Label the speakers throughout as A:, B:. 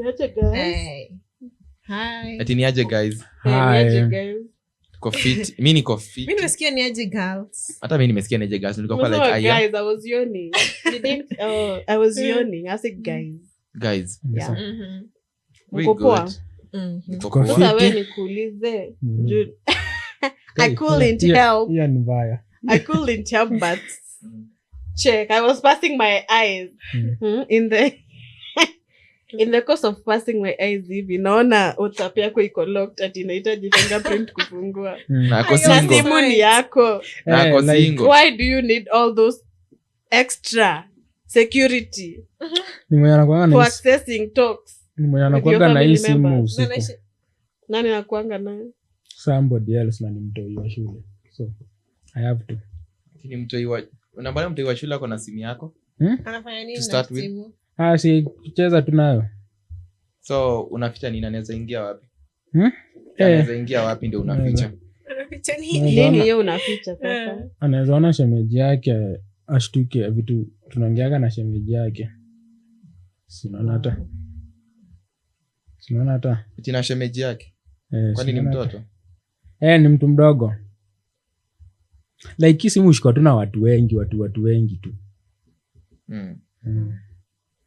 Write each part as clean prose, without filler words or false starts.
A: Niaje guys.
B: Hi.
C: Ati niaje guys.
A: Niaje guys.
C: Niko fit. Mimi niko fit.
B: Mimi nimesikia niaje girls.
C: Hata mimi nimesikia niaje guys. Niko kwa like
A: guys, I was yawning. I was yawning. I said guys.
C: Guys.
A: Yeah.
C: We
A: Mko poa?
C: good.
D: Tuko
A: Sasa wewe
D: fit.
A: nikuulize. I couldn't help.
D: Hiyo ni mbaya.
A: I couldn't help but check. I was passing my eyes in the course of passing my eyes hivi naona WhatsApp yako iko locked ati inahitaji fingerprint kufungua.
C: Nako
A: Na
C: single.
A: simu ni yako.
C: Nako
D: like,
C: single.
A: Why do you need all those extra security
D: Ni mwenye anakuanga
A: for
D: na
A: accessing talks?
D: ni mwenye
A: with your
D: anakuanga na hii
A: family
D: simu
A: members?
D: usiku.
A: Nani anakuanga nayo?
D: Somebody else na ni mtoi wa shule. So I have to.
C: Ni mtoi wa unabana mtoi wa shule ako na simu yako?
B: Anafanya nini
C: To start
B: na
C: with.
B: simu?
D: Si kucheza tu nayo.
C: So unaficha nini, anaweza ingia wapi? Anaweza ingia wapi ndio unaficha?
B: Anaficha nini?
A: Nini hiyo unaficha sasa?
D: Anaweza ona shemeji yake ashtuke vitu tunaongeaga na shemeji yake. Sinaona hata.
C: Tina shemeji yake. Kwani ni mtoto?
D: Ni mtu mdogo. Like simu ushikwa tu na watu wengi tu.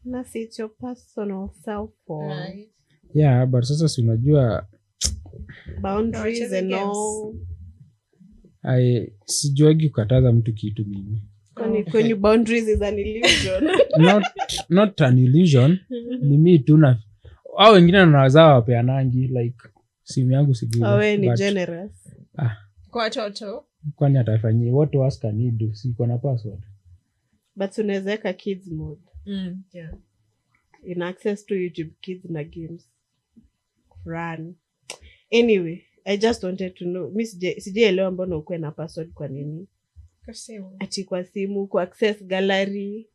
A: Na si it's your personal cell phone.
B: Right.
D: Yeah, but sasa si unajua
A: Boundaries and all.
D: Sijuagi kukataza mtu kitu mimi.
A: When you boundaries is an illusion.
D: Not an illusion. Ni mimi tu na au wengine wanawazao wapeanangi like simu yangu sijui.
A: Wewe ni generous.
B: Kwa watoto.
D: Kwani atafanyia what was can you do? Siko na password.
A: But unaweka kids mode.
B: Yeah.
A: In access to YouTube Kids na games. Run. Anyway, I just wanted to know. Sijaelewa mbona ukuwe na password kwa nini?
B: Kwa simu.
A: Ati kwa simu, kwa access gallery.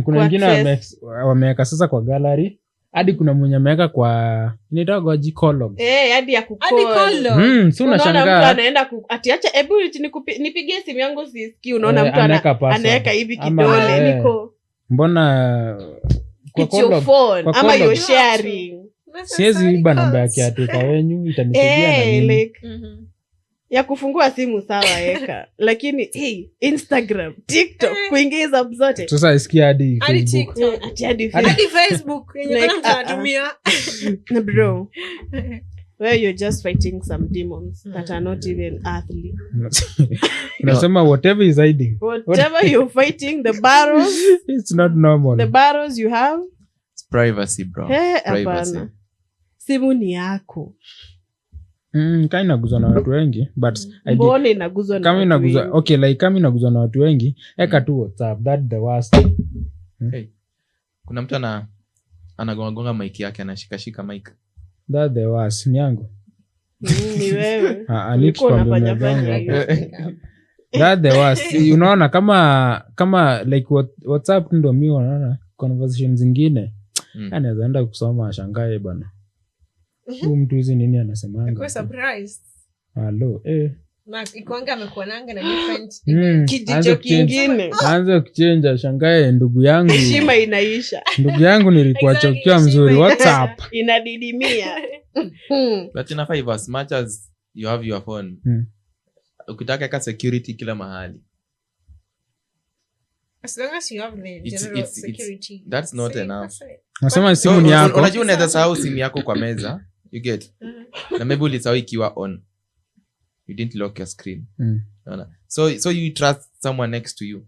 D: Kuna wengine wameweka sasa kwa gallery. Hadi kuna mwenye ameweka kwa inaitwa kwa Gcolog.
A: Hadi ya kucall.
D: So unashangaa
A: mtu anaenda ati acha hebu nipigie simu yangu sisikii, unaona mtu anaweka hivi kidole niko.
D: Mbona
A: kwa phone ama you're sharing.
D: Siwezi iba namba yake atoka wenyu itanisaidia na nini?
A: Like ya kufungua simu sawa weka. Lakini Instagram, TikTok kuingiza zote.
D: Sasa isikia hadi
B: TikTok, hadi Facebook yenye kuna mtatumia.
A: Bro. Where you're just fighting some demons that are not even earthly.
D: Unasema whatever is hiding.
A: Whatever you're fighting, the battles.
D: It's not normal.
A: The battles you have.
C: It's privacy, bro. Privacy.
A: Simu ni yako.
D: Kama inaguzwa na watu wengi, but
A: mbona inaguzwa na watu wengi?
D: Okay, like kama inaguzwa na watu wengi, eka tu WhatsApp, that's the worst.
C: Hey. Kuna mtu anagonga mic yake, anashika mic.
D: That's the worst. Ni yangu.
A: Ni wewe.
D: Unafanya that's the worst. Unaona kama like WhatsApp ndio mimi unaona conversations zingine. Anaweza enda kusoma shangae bana. Huyu mtu hizi nini anasemanga?
B: Kwa surprise.
D: Hello,
B: Na ikuanga amekuonanga na different
A: kijicho kingine.
D: Anza kuchange shangae ndugu yangu.
A: Heshima inaisha.
D: Ndugu yangu nilikuwa chokia mzuri WhatsApp.
A: Inadidimia.
C: But enough if as much as you have your phone. Ukitaka ka security kila mahali.
B: As long as you have the general security.
C: That's not enough.
D: Nasema simu ni yako.
C: Unajua unaweza sahau simu yako kwa meza. You get. Na maybe ulisahau ikiwa on. You didn't lock your screen. So you trust someone next to you.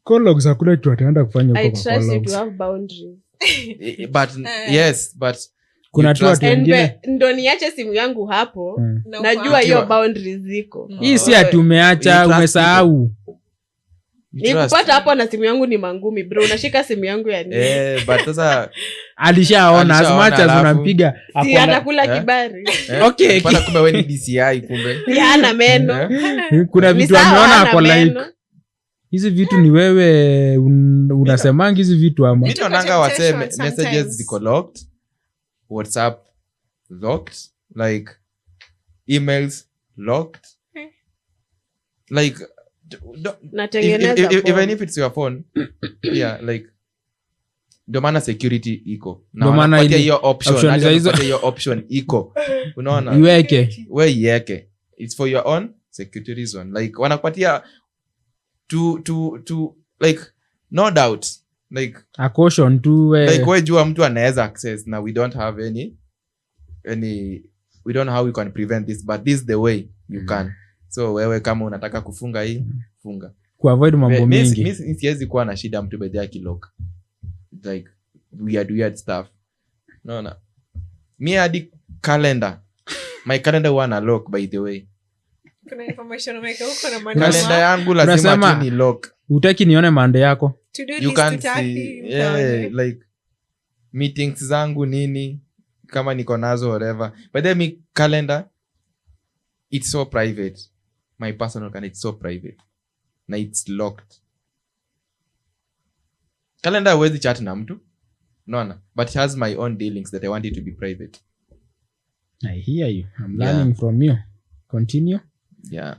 D: Call hakuna kitu ataenda kufanya
A: huko
D: kwa
A: call. I trust you to have boundaries.
C: But yes, but
D: kuna tu watu wengine
A: ndo niache simu yangu hapo. Najua hiyo boundaries ziko.
D: Hii si atumeacha, umesahau.
A: Nikupata hapo na simu yangu ni mangumi bro, unashika simu yangu ya nini?
C: But sasa
D: alishaona as much as unampiga
A: si atakula kibari.
C: Okay, pata kumbe wewe ni DCI kumbe.
A: Yana meno.
D: Kuna vitu ameona hapo like hizi vitu ni wewe unasemanga hizi vitu ama.
C: Mimi naonanga WhatsApp messages ziko locked. WhatsApp locked, like emails locked. Like even if it's your phone, yeah, like ndio maana security iko
D: Ndio maana
C: wanakupatia
D: ili-
C: hiyo option
D: option za hizo-
C: hiyo option iko unaona
D: iweke
C: we iweke it's for your own security reason like wanakupatia to like no doubt like
D: a caution tu
C: like we jua mtu anaweza access na we don't have any we don't know how we can prevent this but this is the way you can so wewe kama unataka kufunga hii funga
D: kuavoid mambo mingi.
C: mi siwezi kuwa na shida mtu bedhi akilock like weird stuff naona mi hadi calendar my calendar wana lock by the way
B: Kuna information umeweka huko na
C: calendar yangu lazima
D: Unasema-
C: tu ni lock
D: Utaki nione mande yako.
B: To-do
C: you
B: list
C: can
B: utaki,
C: see
B: mtaone.
C: like meetings zangu nini kama niko nazo whatever but then mi calendar it's so private my personal calendar it's so private na it's locked calendar huwezi chat na mtu naona but it has my own dealings that I want it to be private
D: I hear you. I'm
C: Yeah.
D: learning from you. Continue.
C: yeah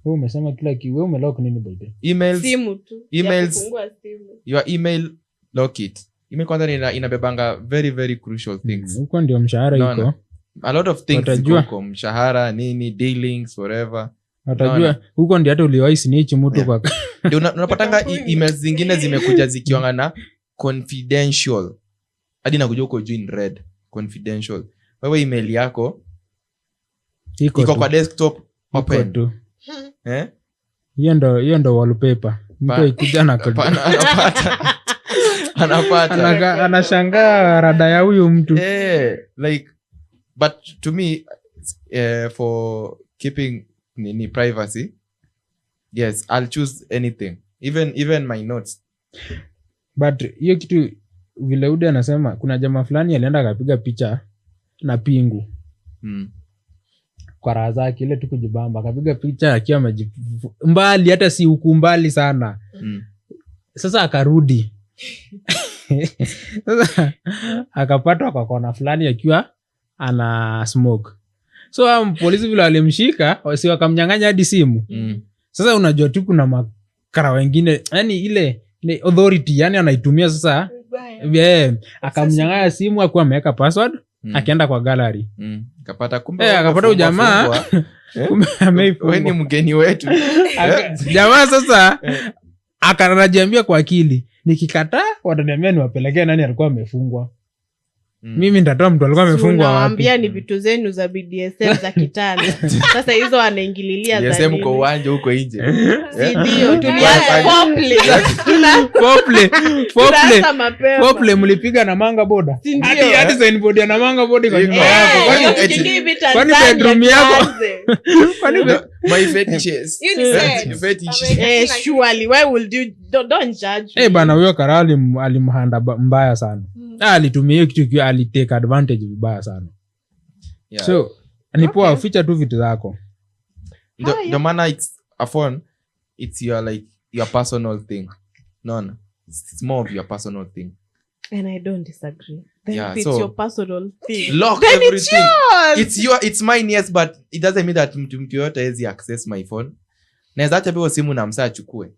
D: Wewe umesema kila kitu. Wewe umelock nini by the way?
C: emails
A: Simu tu.
C: Emails.
A: Ya kufungua simu.
C: your email lock it email kwanza inabebanga very very crucial things
D: Huko ndio mshahara
C: No,
D: iko.
C: no. A lot of things
D: Watajua.
C: ziko mshahara nini dealings whatever
D: Watajua huko ndio hata uliwahi snitch mtu
C: Yeah.
D: kwa
C: ndio unapatanga
B: Kampuni.
C: emails zingine zimekuja zikiwanga na confidential hadi nakuja huko juu in red confidential wewe email yako iko
D: tu.
C: kwa desktop
D: Iko
C: open
D: tu.
C: eh
D: Hiyo ndo wallpaper. Mtu
C: Pa-
D: ikija na
C: anapata
D: anashangaa rada ya huyu mtu.
C: like but to me for keeping nini privacy yes I'll choose anything even my notes
D: But hiyo kitu vile Udday anasema kuna jamaa fulani alienda akapiga picha na pingu kwa raha zake ile tu kujibamba, akapiga picha akiwa mbali, hata si huku mbali sana. Sasa akarudi sasa akapatwa kwa kona fulani akiwa ana smoke. So polisi vile walimshika wasi wakamnyang'anya hadi simu. Sasa unajua tu kuna makara wengine yani ile authority yani anaitumia sasa. Yeah, akamnyang'anya simu akuwa ameweka password, akaenda kwa gallery.
C: Kapata kumbe
D: akapata ujamaa kumbe ameifungwa.
C: wewe ni mgeni wetu.
D: Jamaa sasa akanajiambia kwa akili, nikikataa wataniambia niwapelekee nani alikuwa amefungwa. Mimi nitatoa mtu alikuwa amefungwa wapi.
A: Unawaambia ni vitu zenu za BDSM za kitanda. Sasa hizo anaingililia za
C: BDSM
A: nini?
C: kwa uwanja huko nje.
A: Ndio tulianza
D: Foreplay mlipiga na manga boda. Hadi signboard ya na manga boda kwa nyuma yako. Kwani bedroom yako?
C: My fetishes.
B: You ni sex.
C: Fetish.
A: Surely why would you don't judge me.
D: Bana huyo karali alimhanda mbaya sana. Alitumia hiyo kitu kiwa alitake advantage vibaya sana.
C: Yeah.
D: So ni poa ficha tu vitu zako.
C: The maana it's a phone, it's your personal thing. No. It's more of your personal thing.
A: And I don't disagree. Then
C: Yeah,
A: if it's
C: so-
A: your personal thing.
C: Lock
A: Then
C: everything.
A: it's yours.
C: It's mine, yes, but it doesn't mean that mtu yote hawezi access my phone. Naweza acha pewa simu na msaa achukue.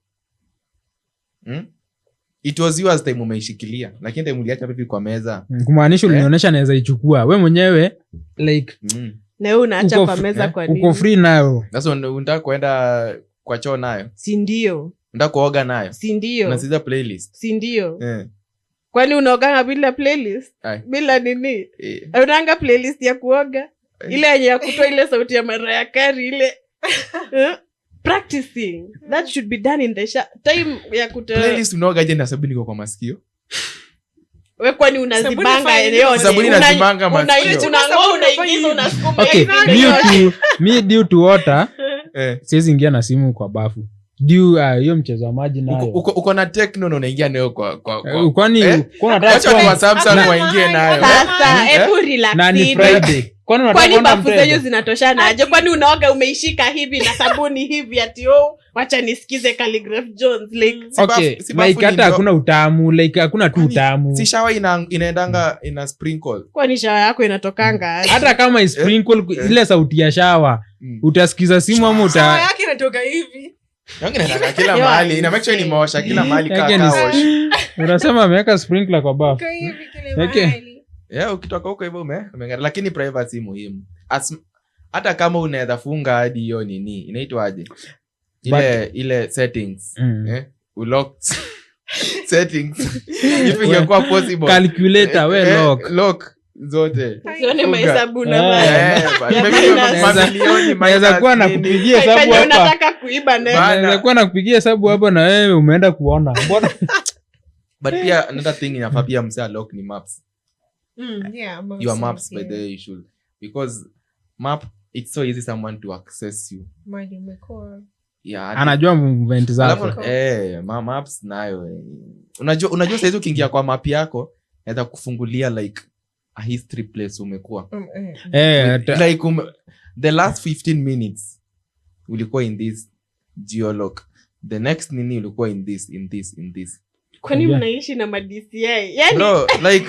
C: It was yours time umeishikilia, lakini time uliacha vipi kwa meza.
D: Kumaanisha ulinionyesha naweza ichukua. We mwenyewe like
A: Na wewe unaacha
D: uko
A: kwa meza kwa nini?
D: uko free nayo.
C: Sasa unataka kuenda kwa choo nayo?
A: Si ndio?
C: Unataka kuoga nayo?
A: Si ndio?
C: Unasikiza playlist?
A: Si ndio?
C: Eh.
A: Kwani unaoganga bila playlist?
C: Ai.
A: Bila nini?
C: Eh.
A: Unanga playlist ya kuoga? Ile yenye ya kutoa ile sauti ya Mariah Carey ile. Practicing. That should be done in the time ya kutoa.
C: Playlist unaoga je na sabuni kwa masikio?
A: Wewe kwani unazibanga
B: Sabuni
A: yote?
C: Sabuni nazibanga masikio.
A: Unangoa unaingiza unasukuma
D: Okay,
A: hivi.
D: me due to water,
C: Eh.
D: siwezi ingia na simu kwa bafu. Due hiyo mchezo wa maji nayo.
C: Uko na Tecno na unaingia nayo kwa
D: Kwani unataka
C: Wacha kwa Samsung waingie nayo.
A: Sasa hebu relax.
D: na ni Friday. Kwani unataka
A: Kwani
D: kwenda
A: bafu zenyu
D: mteja?
A: zinatoshana aje? Kwani unaoga umeishika hivi na sabuni hivi ati wacha nisikize Calligraph Jones like
D: Okay,
C: si bafu
D: like
C: ni
D: hata
C: ndo-
D: hakuna utamu, like hakuna tu utamu.
C: Si shower inaendanga ina sprinkle.
A: kwani shawa yako inatokanga aje?
D: Hata kama is sprinkle ile sauti ya shawa, utasikiza simu ama
B: Sawa
D: uta
B: yake inatoka hivi.
C: Yangu inataka kila mahali. Ina make sure ni maosha kila mahali kaa wash.
D: Unasema ameweka sprinkler kwa bafu.
B: Kwa hivi kile mahali.
C: Yeah, ukitoka huko hivyo umeng'ara, lakini privacy muhimu. Hata kama unaweza funga hadi hiyo nini inaitwa aje ile settings ulock settings if ingekuwa possible
D: calculator we
C: lock zote
A: Usione mahesabu na
C: mamilioni
D: naweza kuwa nakupigia hesabu hapa
A: unataka kuiba
D: naweza kuwa nakupigia hesabu hapa na wewe umeenda kuona mbona
C: but pia another thing inafaa pia msea lock ni maps.
B: Yeah,
C: your maps by the way you should, because map it's so easy someone to access you. Yeah,
D: anajua movement zako.
C: Maps nayo unajua saizi ukiingia kwa map yako naweza kufungulia like a history place umekuwa like the last 15 minutes ulikuwa in this geolog, the next nini ulikuwa in this.
A: Kwani mnaishi na DCI yani
C: bro like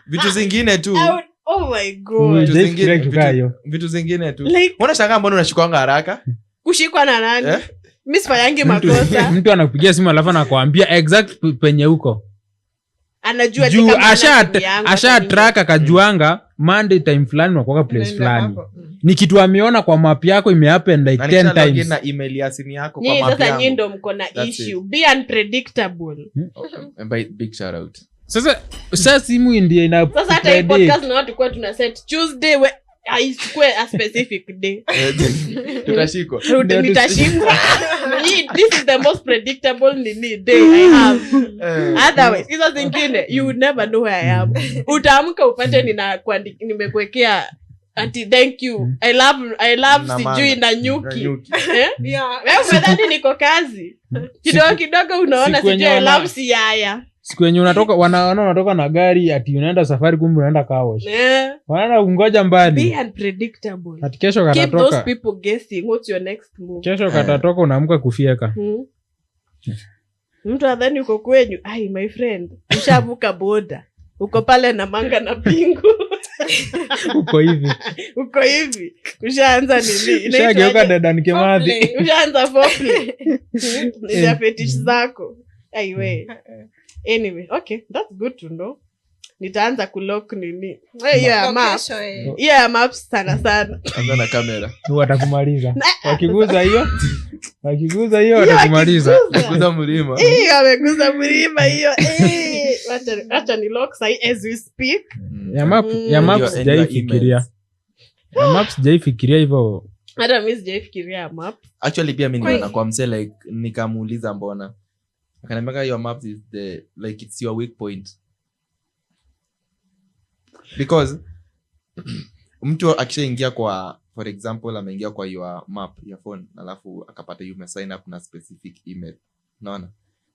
C: vitu zingine tu
A: oh my god
C: vitu zingine tu
A: like,
C: unashangaa mbona unashikwanga haraka
A: kushikwa na nani mimi sifanyangi makosa
D: mtu anakupigia simu alafu anakuambia exact penye huko
A: anajua
D: juu asha track akajuanga Monday time fulani unakuwa place fulani ni kitu ameona kwa map yako imehappen like 10 times
C: na email ya simu yako kwa map yako.
A: Sasa nyinyi ndio mko na issue be unpredictable.
C: Big shout out.
D: Sasa simu ndio ina
A: sasa hata hii podcast na watu kwa tuna set Tuesday isikwe a specific day
C: tutashikwa
A: this is the most predictable day I have otherwise hizo zingine you would never know where I am. Utaamka upate nimekuwekea anti thank you I love sijui na nyuki wewe ndani niko kazi kidogo unaona sijui I love siaya
D: siku yenye unatoka na gari ati unaenda safari kumbe unaenda car wash wanaenda kungoja mbali.
A: Be unpredictable.
D: Ati kesho katatoka.
A: Keep those people guessing what's your next move.
D: Kesho katatoka unaamka kufieka.
A: Mtu adhani uko kwenyu ai my friend ushavuka boda uko pale na manga na pingu
D: uko hivi
A: ushaanza nini
D: ushageuka dada Kimathi
A: ushaanza foreplay ni fetish zako aiwe. Anyway, okay, that's good to know. Nitaanza kulock nini. Yeah, maps sana.
C: Anza na kamera.
D: Watakumaliza. Wakiguza hiyo watakumaliza.
C: Kuguza mlima.
A: Wameguza mlima hiyo. Acha ni lock sai as we speak.
D: Ya maps sijaifikiria. Ya maps sijaifikiria hivyo.
A: Hata mimi sijaifikiria map.
C: Actually pia mimi niona kwa mse like nikamuuliza mbona. Akaniambia your maps is it's your weak point. Because mtu akishaingia kwa for example ameingia kwa your map ya phone alafu akapata you sign up na specific email. Unaona?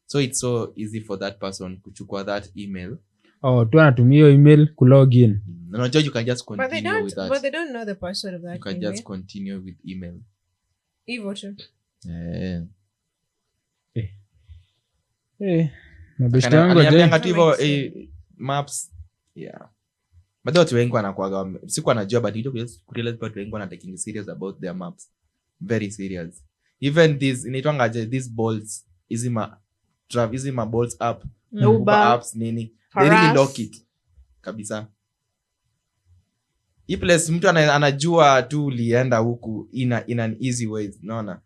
C: So it's so easy for that person kuchukua that email.
D: Tu anatumia hiyo email ku log in.
C: No, you can just continue with that.
B: But they don't know the password of that.
C: You can just continue with email.
D: Mabeshte wangu
C: maps but watu wengi wanakuwa siku anajua but you realize watu wengi wana taking serious about their maps, very serious. Even this inaitwangaje these bolts hizi ma bolts app Uber apps nini they really lock it kabisa. Hii place mtu anajua tu ulienda huku in an easy way, unaona.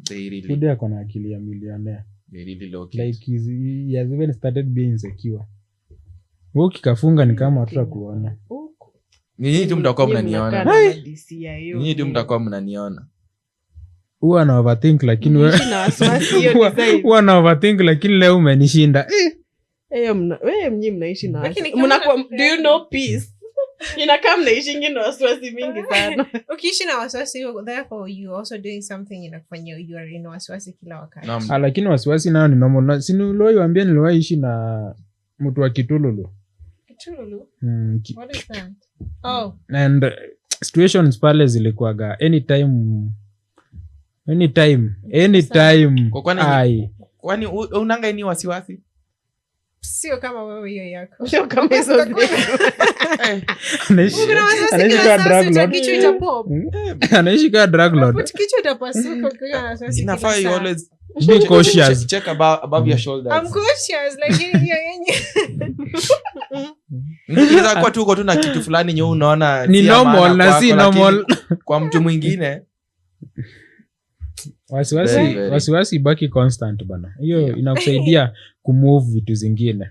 C: They really
D: Udday akona akili ya millionaire.
C: They really lock
D: it. Like he has even started being insecure. Wewe kikafunga ni kama hatutakuona.
C: Nyinyi tu mtakuwa mnaniona. Nyinyi tu mtakuwa mnaniona.
D: Huwa na overthink lakini wewe
A: na wasiwasi hiyo design.
D: Huwa na overthink lakini leo umenishinda.
A: Wewe mnyi mnaishi na mnakuwa do you know peace? Inakaa mnaishingi na wasiwasi mingi sana.
B: Ukiishi na wasiwasi therefore you also doing something inakufanya you are in wasiwasi kila wakati.
D: Lakini wasiwasi nayo ni normal. Si niliwaambia niliwaishi na mtu wa Kitululu.
B: What is that?
D: And situations pale zilikuwaga anytime.
C: Kwani unanga ni wasiwasi?
B: Sio kama wewe hiyo yako.
A: Sio kama hizo zetu.
D: Anaishi kwa drug lord.
B: Kichwa itapop.
D: Anaishi kwa drug lord.
B: Kichwa itapasuka ukiwa na wasiwasi.
C: Inafaa you always
D: Be cautious.
C: check above your shoulders.
B: I'm cautious like hiyo yenye.
C: Inaweza kuwa tu uko tu na kitu fulani nyewe unaona
D: Ni
C: si ya
D: normal
C: maana
D: na si
C: kwako,
D: normal.
C: lakini kwa mtu mwingine Very.
D: Wasiwasi baki constant bana. Hiyo inakusaidia kumove vitu zingine.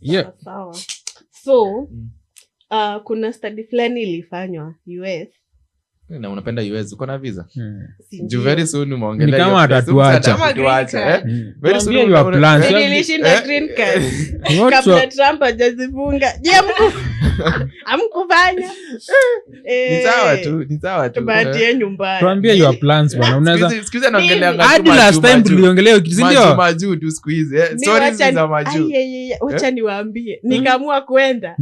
D: Yeah.
A: Sawa. So, kuna study fulani ilifanywa US.
C: na unapenda US uko na visa
A: Sijui.
C: juu very soon umeongelea
D: Ni kama
C: hiyo place,
D: atatuacha.
C: mtu atatuacha,
B: Kama green
C: eh? Very soon
D: Tuambie your plans.
A: Nilishinda green card.
D: What's
A: Kabla
D: your-
A: Trump hajazifunga. Je, amkufanya?
C: ni sawa tu
A: Tubatie nyumbani.
D: Tuambie your plans bana. Unaweza
C: Siku hizi anaongelea
D: hadi last time tuliongelea si ndio?
C: majuu tu siku hizi stories za majuu
A: Wacha niwaambie. Nikaamua kwenda.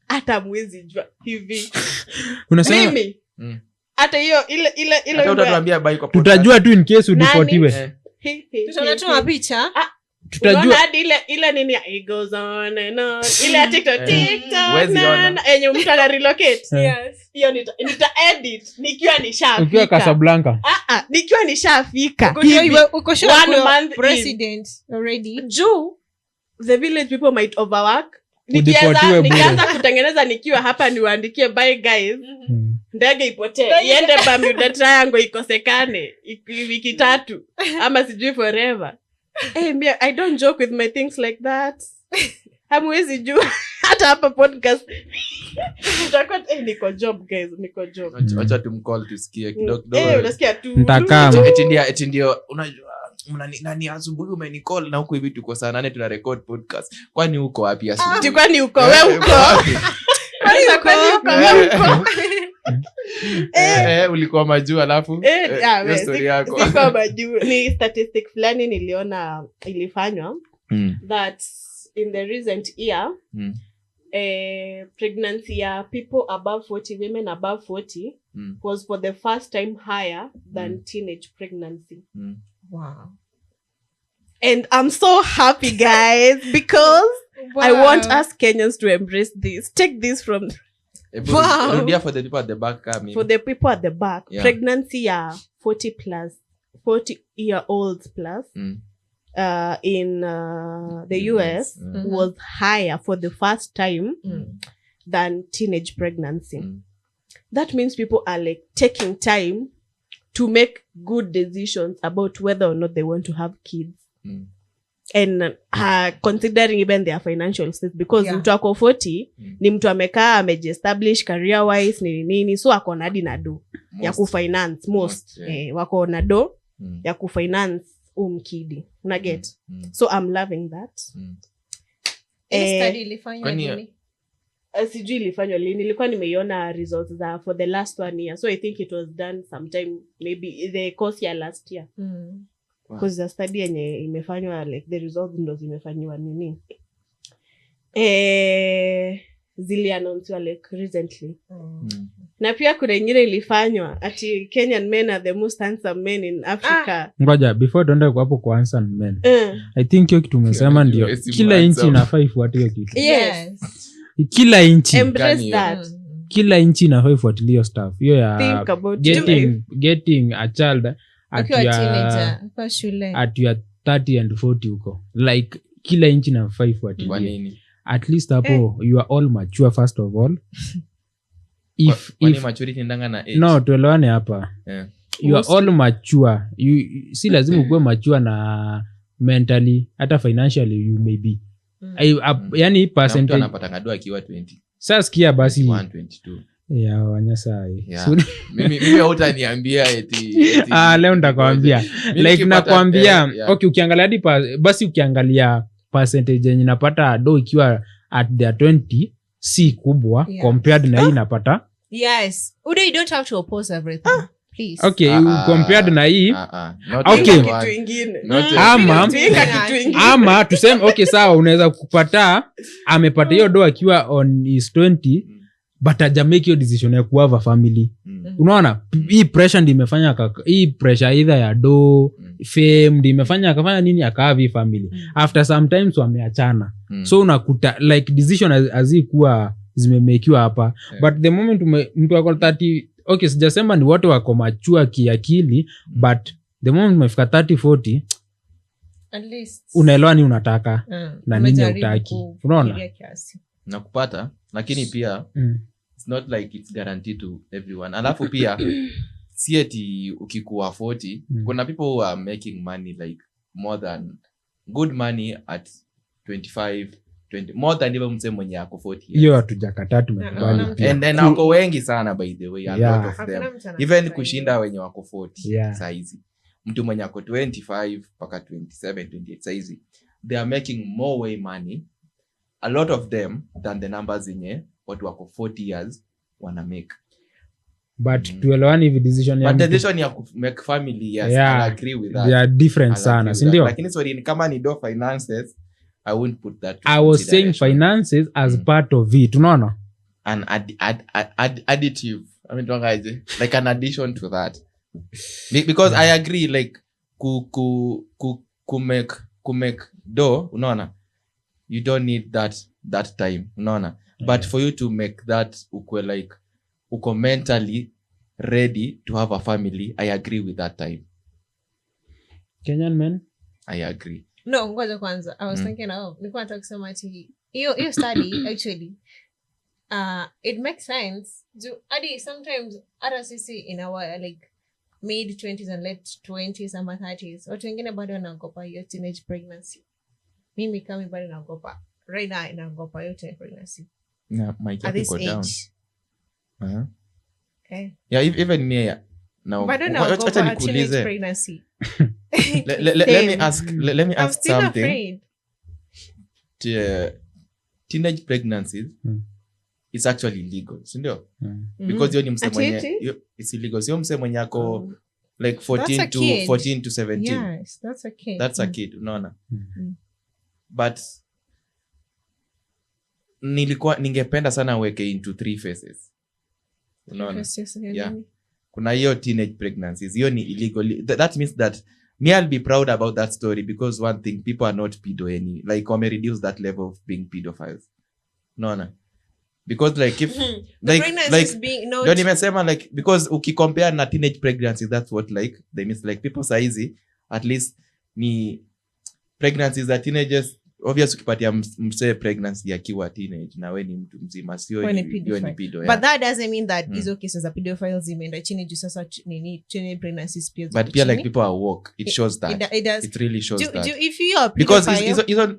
A: Hata mwezi jua hivi.
D: Unasema
A: Mimi. Hata hiyo ile
C: hata utatuambia bye kwa podcast.
D: tutajua tu in case udipotiwe.
B: Tutatuma picha.
D: Tutajua
A: hadi ile nini it goes on and on. Ile ya TikTok
C: Huwezi ona.
A: enye mtu ana relocate.
B: Yes.
A: Hiyo nita edit nikiwa nishafika.
D: ukiwa Casablanca.
A: Nikiwa nishafika.
B: Uko sure
A: One
B: uko
A: month
B: president already.
A: Juu the village people might overwork.
D: Udipotiwe bure.
A: Nikianza kutengeneza nikiwa hapa niwaandikie bye guys. Ndege ipotee. Iende Bermuda Triangle ikosekane wiki 3 ama sijui forever. I don't joke with my things like that. Hamwezi jua hata hapa podcast. Utakuwa niko job guys, niko job.
C: Acha tumcall tusikie kidogo.
A: Unasikia tu.
D: Nitakaa.
C: Eti ndio unajua nani asubuhi umenicall na huko hivi tuko saa 8 tuna record podcast. Kwani uko wapi asubuhi?
A: Kwani uko wewe uko? Kwani uko wewe uko?
C: Ulikuwa majuu alafu hiyo story yako.
A: Siko majuu. Ni statistic fulani niliona ilifanywa that in the recent year pregnancy ya people above 40, women above 40 was for the first time higher than teenage pregnancy.
B: Wow.
A: And I'm so happy guys because I want us Kenyans to embrace this. Take this from
B: Wow.
C: Rudia for the people at the back coming.
A: for the people at the back.
C: Yeah.
A: Pregnancy ya 40-year-olds plus in the US was higher for the first time than teenage pregnancy. That means people are like taking time to make good decisions about whether or not they want to have kids. And considering even their financial state, because mtu ako 40 ni mtu amekaa amejiestablish career wise nini so ako na hadi na do ya kufinance most wako na do ya kufinance umkidi una get so I'm loving that.
B: Study ilifanywa nini?
A: Sijui ilifanywa lini, nilikuwa nimeiona results za for the last 1 year, so I think it was done sometime maybe the course ya last year. Because the study yenye imefanywa like the results ndo zimefanywa nini ziliannouncewa like recently. Na pia kuna ingine ilifanywa ati Kenyan men are the most handsome men in Africa.
D: Ngoja before tuende kwa hapo kwa handsome men. I think hiyo kitu umesema ndio kila inchi inafaa ifuatilie kitu.
A: Yes.
D: Kila inchi.
A: Embrace that.
D: Kila inchi inafaa ifuatilie stuff. Hiyo ya
A: Think about
D: getting a child at your 30 and 40 huko. Like kila inchi inafaa ifuatilie.
C: Kwa nini?
D: At least hapo you are all mature first of all. If
C: maturity ndanga na age.
D: No, tuelewane hapa. You are all mature. Si lazima ukuwe mature na mentally hata financially you may be. Yani percentage
C: anapata kadua akiwa 20.
D: Sasa sikia basi
C: 122.
D: ya wanyasa
C: mimi hautaniambia eti
D: leo nitakwambia like nakwambia okay ukiangalia hadi basi ukiangalia percentage yenye napata do ikiwa at the 20 si kubwa compared na hii napata.
B: Yes. Udday, you don't have to oppose everything. Please.
D: Okay, compared na hii.
A: Okay. Kitu ingine.
D: Ama tuseme okay sawa unaweza kupata amepata hiyo do akiwa on his 20 but haja make hiyo decision ya kuhave a family. Unaona hii pressure ndio imefanya hii pressure either ya do famed, imefanya akafanya nini, akahavi family. After sometimes wameachana. So unakuta like decision hazikuwa zimemekiwa hapa. But the moment mtu wako 30, okay, sijasema ni wote wako machua kiakili, but the moment umefika 30-40,
B: at least
D: unaelewa ni unataka na nini utaki. Unaona?
C: Nakupata, lakini pia it's not like it's guaranteed to everyone. Alafu pia si eti ukikuwa 40, kuna people who are making money like more than good money at 25, 20, more than even mse mwenye ako 40 years.
D: Hiyo hatujakataa, tumekubali pia.
C: And wako wengi sana by the way, a lot of them. Even kushinda wenye wako 40 saizi. Mtu mwenye ako 25 mpaka 27, 28 saizi. They are making more way money, a lot of them, than the numbers zenye watu wako 40 years wana make.
D: But tuelewani hivi decision ya
C: but the decision ya make family, yes, I agree with that.
D: They are different sana, si ndio?
C: Lakini sorry, kama ni do finances, I wouldn't put that.
D: I was saying finances as part of it, unaona?
C: An additive. I mean, like an addition to that. Because I agree, like ku make do, unaona? You don't need that time, unaona? But for you to make that ukwe like uko mentally ready to have a family, I agree with that time.
D: Kenyan men?
C: I agree.
B: No, ngoja kwanza. I was thinking nilikuwa nataka kusema ati hiyo study actually it makes sense. Adi sometimes hata sisi in our like mid 20s and late 20s and 30s, watu wengine bado wanaogopa hiyo teenage pregnancy. Mimi kama bado naogopa. Right now naogopa hiyo teenage pregnancy.
C: Yeah, my
B: at
C: go down.
B: Okay.
C: Yeah, even me now.
B: Bado naogopa teenage pregnancy.
C: Let me ask something.
B: Afraid.
C: Teenage pregnancies is actually illegal, sindio? Because hiyo ni mse mwenye it's illegal. Sio mse mwenye ako like 14 to 17.
B: Yes, that's a kid.
C: That's a kid, unaona? But ningependa sana weke into 3 phases. Unaona? Yeah. Kuna hiyo teenage pregnancies. Hiyo ni illegal. That means that me, I'll be proud about that story because one thing, people are not pedo any. Like, wame reduce that level of being pedophiles. No. Because like if like being not... don't even say like because ukicompare na teenage pregnancy, that's what like they mean like people say easy at least ni pregnancies that teenagers obviously ukipatia mse pregnancy akiwa teenage na wewe ni mtu mzima sio ni pedo.
B: But that doesn't mean that hizo cases za pedophiles zimeenda chini juu sasa nini teenage pregnancies pia.
C: But pia like people are woke, it shows that it really shows that
B: if you are
C: because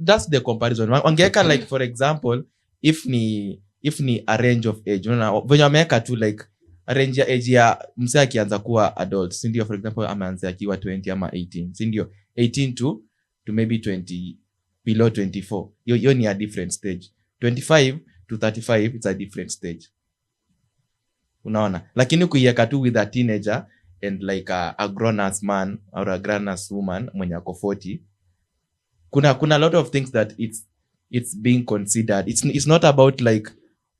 C: that's the comparison. Wangeka like for example if ni a range of age, unaona venye ameweka tu like a range ya age ya mse akianza kuwa adult, si ndio? For example ameanza akiwa 20 ama 18, si ndio? 18 to maybe 20 below 24, hiyo ni a different stage. 25 to 35 it's a different stage, unaona. Lakini kuiweka tu with a teenager and like a grown ass man or a grown ass woman mwenye ako 40, kuna a lot of things that it's being considered. It's not about like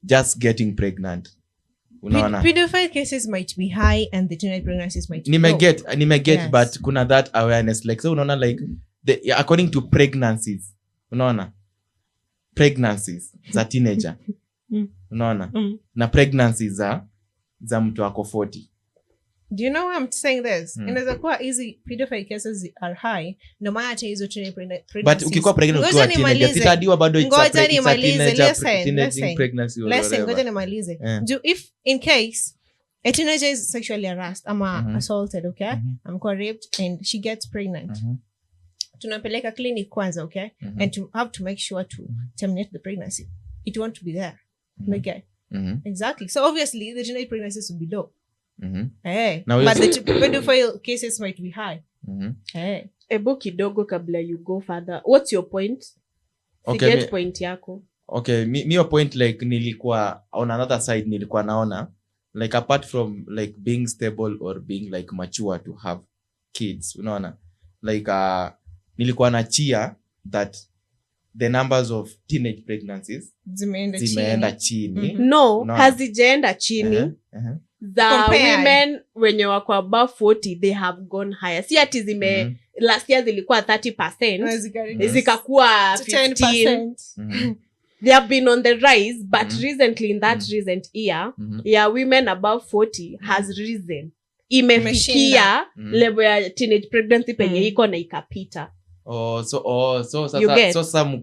C: just getting pregnant, unaona.
B: Pedophile cases might be high and the teenage pregnancies might be low.
C: Nimeget yes. But kuna that awareness like so unaona like according to pregnancies, unaona, pregnancies za teenager unaona na pregnancies za mtu wako 40.
B: Do you know why I'm saying this? Inaweza kuwa hizi pedophile cases are high no matter hizo teenage pregnancies.
C: But ukikuwa pregnant ukiwa teenager sitadiwa bado it's a teenage pregnancy.
B: Ngoja nimalize. Do if in case a teenager is sexually harassed ama assaulted, okay? Amekuwa raped and she gets pregnant. Tunapeleka clinic kwanza, okay? And to have to make sure to terminate the pregnancy. It won't be there. Okay? Exactly. So obviously the teenage pregnancies will be low. Hey. But the pedophile cases might be high. Hey.
A: Ebo kidogo kabla you go further. What's your point?
C: Okay,
A: get point yako.
C: Okay, mi your point like nilikuwa on another side nilikuwa naona like apart from like being stable or being like mature to have kids, unaona? Like nilikuwa na cheer that the numbers of teenage pregnancies zimeenda chini.
A: No, hazijaenda chini. za women wenye wako above 40 they have gone higher. Si ati last year zilikuwa 30%, zikakuwa 15%. They have been on the rise, but recently in that recent year, women above 40 has risen. Imefikia level ya teenage pregnancy penye iko na ikapita.
C: So some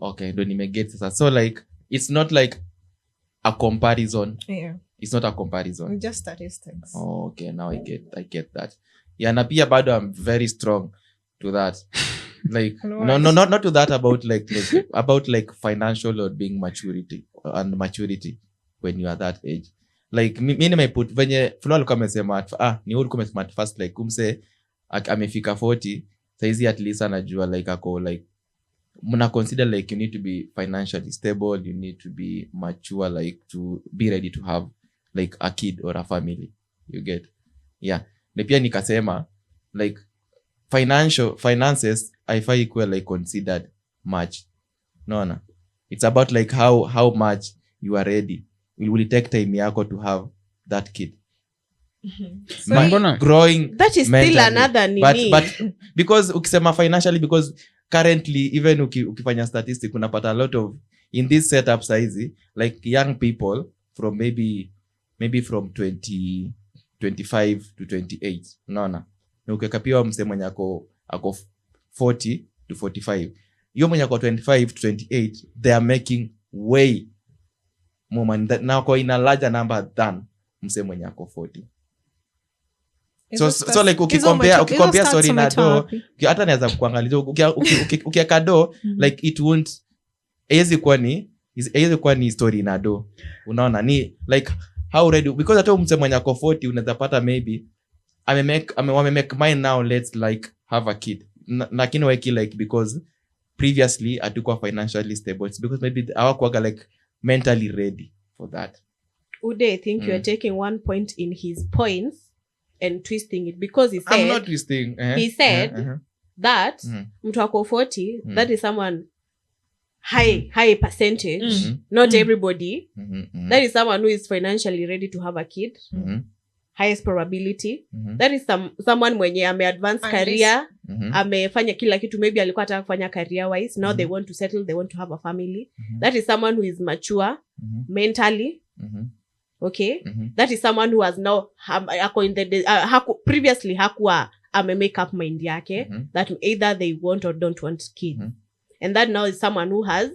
C: okay, ndo nimeget sasa. So like it's not like a comparison.
B: Yeah.
C: It's not a comparison.
B: Just statistics.
C: Okay, now I get that. Yeah, na pia bado I'm very strong to that. Like not to that about like financial or being maturity when you are that age. Like mimi nimeput venye Flo alikuwa amesema ni ulikuwa umesema at first like kumse amefika 40 saizi at least anajua like ako like mna consider like you need to be financially stable, you need to be mature like to be ready to have like a kid or a family, you get. Yeah, na pia nikasema like finances haifai kuwa like considered much. No, it's about like how much you are ready. Will take time yako to have that kid. Growing
A: that is
C: mentally.
A: Still another nini.
C: But because ukisema financially, because currently even ukifanya statistic unapata a lot of in this setup size like young people from maybe from 25 to 28. Unaona? Na ukikapiwa mse mwenye ako 40 to 45. Yo mwenye ako 25 to 28 they are making way more money na kwa in a larger number than mse mwenye ako 40. So like ukikompare story na do hata naweza kuangalia ukiaka do like it won't easy kwa ni story na do. Unaona ni like how ready, because hata mse mwenye ako 40 unaweza pata maybe ame make mine now, let's like have a kid, lakini weki like because previously atakuwa financially stable. It's because maybe hawakuwa like mentally ready for that.
A: Udday, I think you are taking one point in his points and twisting it, because he said,
C: I'm not twisting.
A: He said that mtu ako 40, that is someone high percentage, not everybody. That is someone who is financially ready to have a kid. Highest probability. That is someone mwenye ame advance career, amefanya kila kitu, maybe alikuwa ataka kufanya career wise, now they want to settle, they want to have a family. That is someone who is mature mentally. Okay? That is someone who has now ako in the previously hakuwa ame make up mind yake that either they want or don't want kids. And that now is someone who has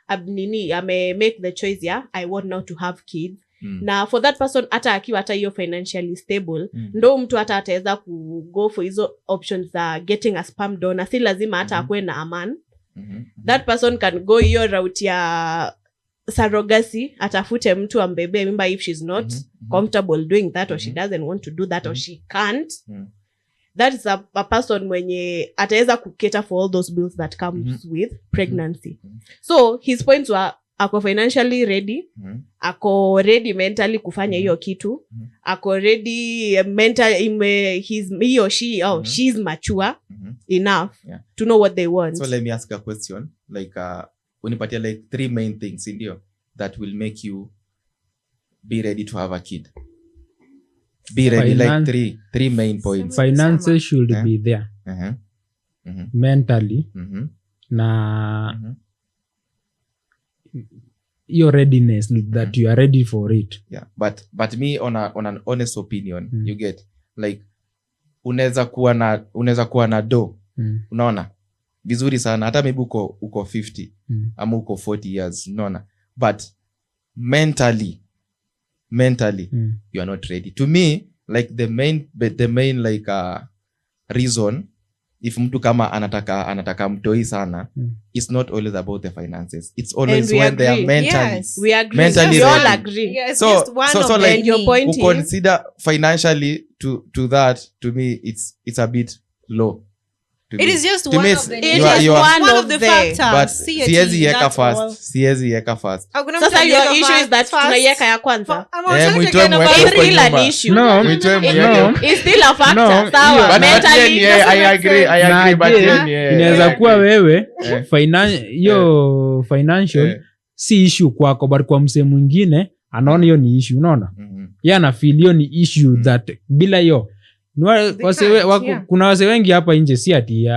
A: ame make the choice, I want now to have kids. Na for that person hata akiwa hata hiyo financially stable, ndo mtu hata ataweza ku go for hizo options za getting a sperm donor. Si lazima hata akwe na aman. That person can go hiyo route ya surrogacy, atafute mtu ambebe mimba if she's not comfortable doing that, or she doesn't want to do that, or she can't. That is a person mwenye ataweza ku cater for all those bills that comes with pregnancy. So his points were ako financially ready, ako ready mentally kufanya hiyo kitu, ako ready mentally, he or she she's mature enough to know what they want.
C: So let me ask a question, like unipatia like 3 main things indio that will make you be ready to have a kid. Be ready, like three main points.
D: Finances should be there. Mentally na your readiness, that you are ready for it.
C: Yeah, but me on an honest opinion, you get like unaweza kuwa na do, unaona vizuri sana, hata maybe uko 50 ama uko 40 years, unaona, but mentally you are not ready. To me, like the main like reason if mtu kama anataka mtoi sana, it's not always about the finances. It's always when they are mentally.
B: Yes,
A: we agree.
C: Mentally
A: we all
C: ready.
A: agree.
B: Yes,
C: So like
A: your point
C: who consider financially to that, to me it's a bit low.
B: It is just
C: to
B: one
C: me,
B: of the
C: you are
B: one of the factors.
C: but siwezi yeka fast.
A: Sasa your issue is that tunaiweka ya kwanza.
C: Mwitoe mweke
A: It's
C: huko
A: still an
C: nyuma.
A: issue.
D: No.
C: Mwitoe mweke.
A: It's still a factor.
D: No,
A: Sawa.
C: But
A: Mentally,
C: yeah, I agree, but
D: inaweza kuwa wewe financial si issue kwako, but kwa mse mwingine anaona hiyo ni issue, unaona? Yeye anafeel hiyo ni issue that bila hiyo kuna wase wengi hapa nje si ati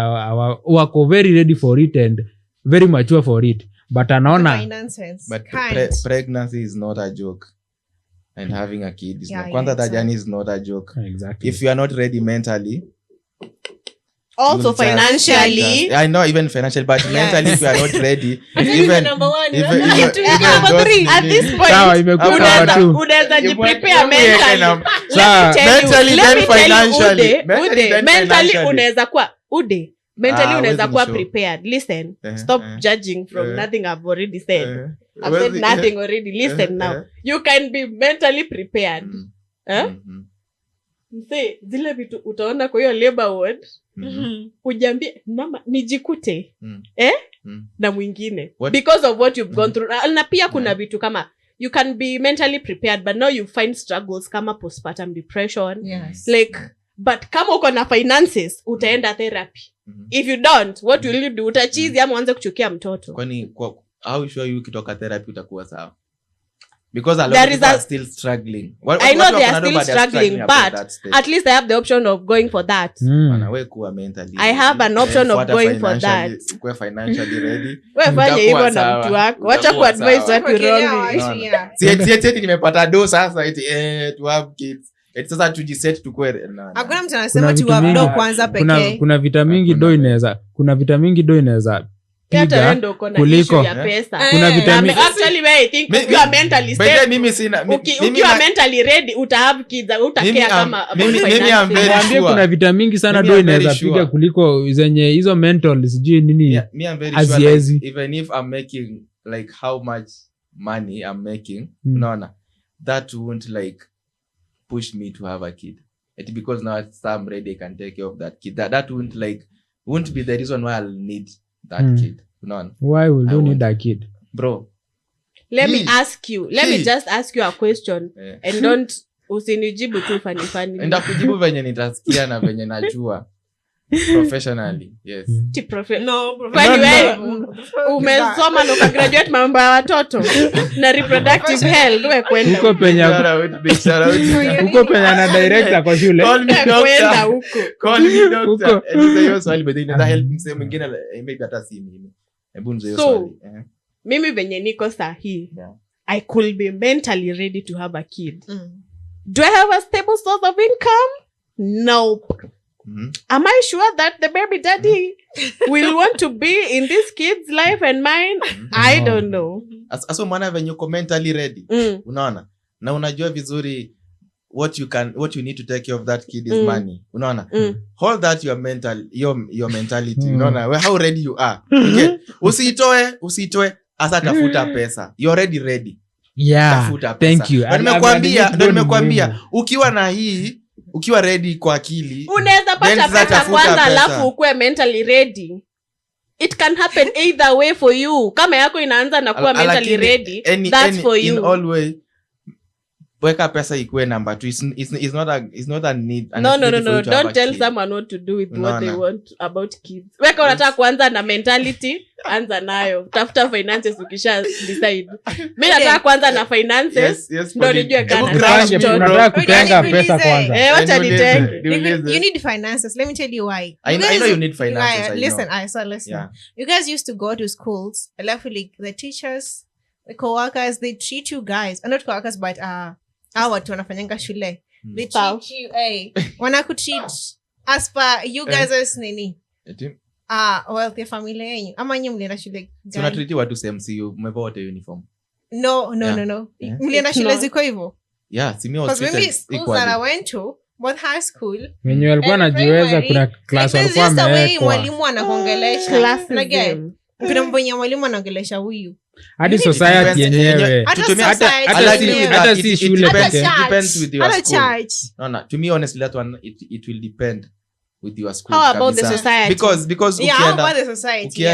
D: wako very ready for it and very mature for it, but anaona
C: but pregnancy is not a joke and having a kid is not. Kwanza that journey is not a joke.
D: Exactly.
C: If you are not ready mentally,
A: also financially,
C: I know even financially, but mentally if you are not ready,
B: even number one,
A: at this point unaweza jiprepare mentally. Mentally unaweza kuwa Udday. Mentally unaweza kuwa prepared. Listen, stop judging from nothing I've already said. I've said nothing already. Listen now. You can be mentally prepared. Mse, zile vitu utaona kwa hiyo labor ward, ujambie mama nijikute na mwingine because of what you've gone through. Na pia kuna vitu kama you can be mentally prepared but now you find struggles kama postpartum depression. Like, but kama uko na finances utaenda therapy. If you don't, what will you do? Utachizi ama uanze kuchukia mtoto.
C: Kwani how sure you ukitoka therapy utakuwa sawa? Because a lot of people are still struggling.
A: I know they are still struggling, but at least I have the option of going for that. I have an option of going for that.
C: Kuwa financially ready.
A: Wewe fanye hivyo na mtu wako. Wacha ku advise watu wrong.
C: Sieti nimepata do sasa eti to have kids. Eti sasa tujiset tukue.
B: Hakuna mtu anasema tu have do kwanza pekee.
D: Kuna vita mingi do inaweza
A: hata ndo uko na issue ya pesa.
D: Kuna vitamini
A: actually where I think you are mentally stable. Mimi sina you are mentally ready uta have kids utakea kama
C: mimi am very sure.
D: Kuna vita mingi sana do inaweza piga kuliko zenye hizo mental sijui nini.
C: Me am very sure like, even if I'm making like how much money I'm making, unaona, that won't like push me to have a kid. It because now I'm ready I can take care of that kid. That won't be the reason why I'll need that kid. None.
D: Why would you need a kid?
C: Bro.
A: Let me just ask you a question and don't usinijibu tu funny.
C: Enda kujibu venye nitasikia na venye najua. Professionally. Yes.
A: No, wewe umesoma na ukagraduate mambo ya watoto na reproductive health wewe kwenda
D: huko penya na director kwa shule.
C: Call me doctor. And hiyo swali bado inaweza help msemo mwingine maybe hata si mimi. Hebu ndio swali.
A: Mimi venye niko sahi. I could be mentally ready to have a kid. Do I have a stable source of income? Nope. Am I sure that the baby daddy will want to be in this kid's life and mine? I don't know.
C: Aso maana venye uko mentally ready. Unaona? Na unajua vizuri what you need to take care of that kid is money. Unaona? Hold that your mentality. Unaona? How ready you are. Okay? Usitoe asa tafuta pesa. You're already ready.
D: Yeah.
C: Tafuta pesa.
D: Thank you.
C: Nimekuambia ukiwa na hii ukiwa ready kwa akili
A: unaweza pata pesa kwanza alafu ukue mentally ready. It can happen either way for you. Kama yako inaanza na kuwa mentally ready, that's for you.
C: In all way weka pesa ikuwe number 2. It's not a need.
A: No. Don't tell someone what to do with what they want about kids. Weka unataka kuanza na mentality, anza nayo. Tafuta finances ukisha decide. Mimi nataka kuanza na finances. Ndio nijue kana
D: unataka kutenga pesa kwanza.
A: Wacha nitenge.
B: You need finances. Let me tell you why.
C: I know you need finances.
B: Listen. Yeah. You guys used to go to schools. I feel like the teachers, the co-workers, they treat you guys, not co-workers but watu wanafanyanga shule. They treat you, wanakutreat as per you guys as nini? Wealthy family yenyu. Ama nyinyi mlienda shule gani?
C: Tunatreat watu same you umevaa wote uniform.
B: No. Mlienda shule ziko hivyo?
C: Yeah, si mimi
B: was treated equally. That I went to both high school.
D: Wenye walikuwa najiweza kuna class walikuwa wamewekwa.
B: Mwalimu anakuongelesha. Kuna mwenye mwalimu anaongelesha huyu.
D: Hadi society yenyewe. Hata si shule pekee.
C: Depends with your school. No. To me honestly that one it will depend with your school.
A: How about the society?
C: Because
B: how about the society?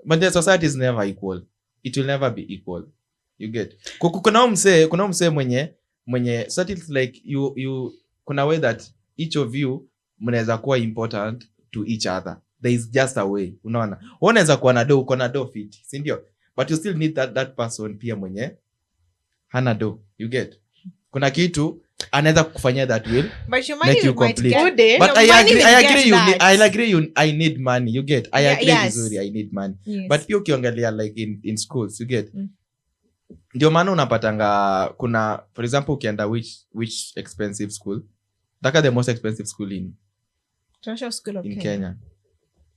C: But the society is never equal. It will never be equal. You get. Kuna mse mwenye so it's like you kuna way that each of you mnaweza kuwa important to each other. There is just a way. Unaona? Unaweza kuwa na do fit, si ndio? But you still need that person pia mwenye hana do, you get, kuna kitu anaweza kufanyia that will
B: but your
C: make
B: money
C: you
B: might
C: complete.
B: get,
C: But
B: no,
C: I
B: money
C: agree,
B: will
C: I agree
B: get
C: you
B: that.
C: need, I agree you, I need money, you get, I agree
B: yes.
C: vizuri, I need money.
B: Yes.
C: But pia ukiongelea like in schools, you get, ndio maana unapatanga kuna, for example, ukienda which expensive school, taka the most expensive school in
B: International school of
C: Kenya.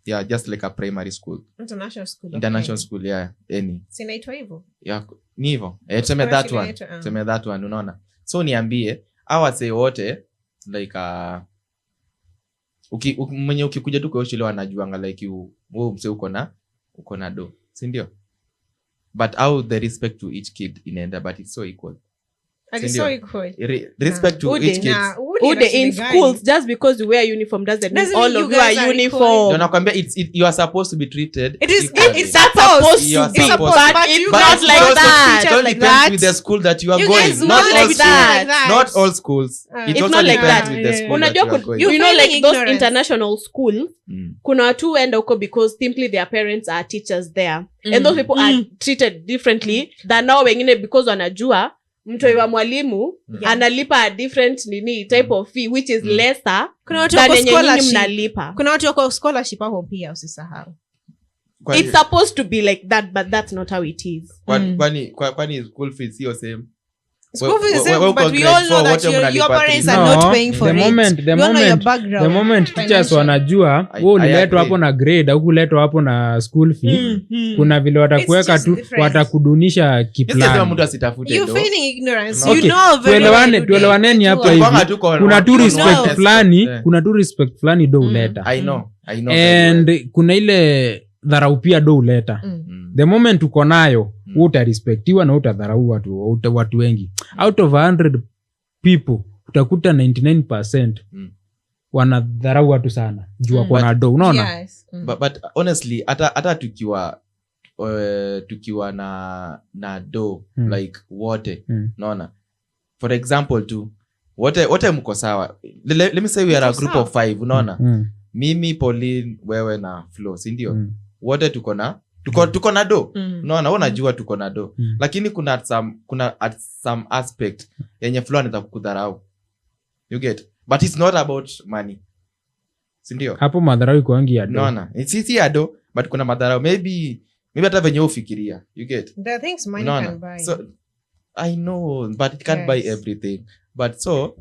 C: Yeah, just like a primary school.
B: International school.
C: International school, yeah, any.
B: Sinaitwa hivyo.
C: Yeah, ni hivyo. Tuseme that one. Tuseme that one, unaona. So niambie, hawa say wote like mwenye ukikuja tu kwa shule wanajuanga like wewe mse uko na do. Si ndio? But how the respect to each kid inaenda, but it's so equal.
B: So equal.
C: Respect to each kid.
A: Udday in schools, just because you wear uniform doesn't mean all of you are uniform.
C: Don't nakwambia you are supposed to be treated.
B: It is
C: equally.
B: it's supposed
C: You are
B: to be,
C: supposed
B: but
A: it's
B: you
A: not
B: guys
A: like
B: don't
A: that.
B: treat
C: It
B: us
C: all
B: like
C: depends
B: that.
C: with the school that you are
B: You
C: going.
B: guys
A: not
B: don't
A: like
B: treat us
A: that.
B: like that.
C: Not all schools.
B: It's
C: also
A: not like
C: depends
A: that.
C: with the school that
A: Unajua
C: you are going.
A: you know, like those
B: ignorance.
A: international schools, kuna watu huenda huko because simply their parents are teachers there, and those people are treated differently than now wengine because wanajua mtoi wa mwalimu analipa a different type of fee which is lesser
B: Kuna watu
A: than
B: wako
A: yenye nyinyi
B: scholarship.
A: mnalipa.
B: Kuna watu wako scholarship hapo pia, usisahau.
A: It's supposed to be like that, but that's not how it is.
C: Kwani school fees sio same?
B: School fees is same, but we all know that your parents are not paying for it.
D: The moment teachers wanajua wewe uliletwa hapo na grade au kuletwa hapo na school fee, kuna vile watakuweka tu, watakudunisha kiplani.
C: Mtu asitafute
B: You
C: do.
B: feigning ignorance.
D: Okay,
B: You know very well.
D: tuelewaneni hapa hivi. Kuna tu respect fulani,
C: Yeah.
D: kuna tu respect fulani do uleta.
C: I know.
D: And kuna ile dharau pia do uleta. The moment uko nayo, utarespectiwa na utadharau watu wengi. Out of 100 people, utakuta 99% wanadharau watu sana. Jua kwa na do, unaona?
B: Yes.
C: But honestly, hata tukiwa na do like wote, unaona? For example tu, wote mko sawa. Let me say we are a group of 5, unaona? Mimi, Pauline, wewe na Flo, si ndio? Wote tuko na do. Unaona, unajua tuko na do. Lakini kuna at some aspect yenye Flo anaweza kukudharau. You get? But it's not about money. Si ndio?
D: Hapo madharau iko wangi ya do.
C: Unaona? It's ya do, but kuna madharau maybe hata venye ufikiria. You get?
B: The things money can buy.
C: So I know, but it can't buy everything. But so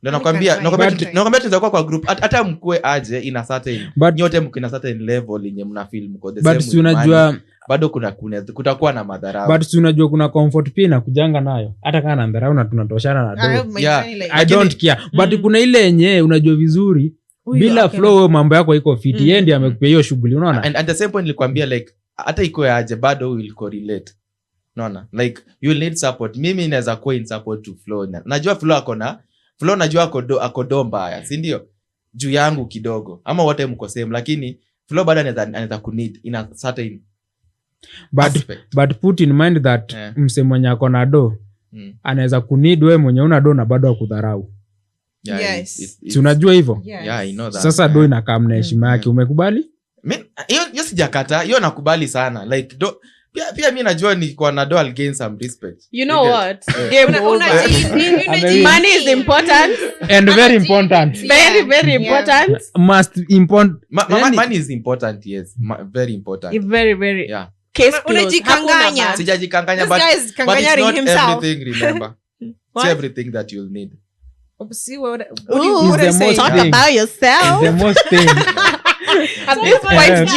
B: Nakwambia
C: tunaweza kwa group hata mkue aje ina certain, nyote mko ina certain level yenye mna feel mko the same.
D: But unajua
C: bado kutakuwa na madharau.
D: But unajua kuna comfort pia inakujanga nayo. Hata kama na dharau na tunatoshana na do. I don't care. But kuna ile yenye unajua vizuri bila flow mambo yako iko fit. Yeye ndiye amekupea hiyo shughuli, unaona?
C: And the same point nilikwambia like hata iko aje bado will correlate. Unaona? Like you will need support. Mimi naweza kuwa in support to Flow. Najua Flow najua ako do mbaya, si ndio? Juu yangu kidogo. Ama wote mko same, lakini Flow bado anaweza kunid in a certain
D: but put in mind that mse mwenye ako na do anaweza kunid wewe mwenye una do na bado akudharau.
B: Yes.
D: Si unajua hivyo?
C: Yeah, I know that.
D: Sasa do inakaa na heshima yake. Umekubali?
C: Hiyo sijakata, hiyo nakubali sana. Like do pia mimi najua ni kwa na do I'll gain some respect.
A: You know what? Game over. Money is important
D: and very important.
A: Very very important.
D: Must important.
C: Money is important, yes. Very important.
A: Very very.
C: Yeah.
A: Case
B: Unajikanganya.
C: Sijajikanganya, but it's not everything, remember. It's everything that you'll need.
B: See what
D: is the most
A: talk
D: thing.
A: About yourself.
D: The most thing.
A: At this point,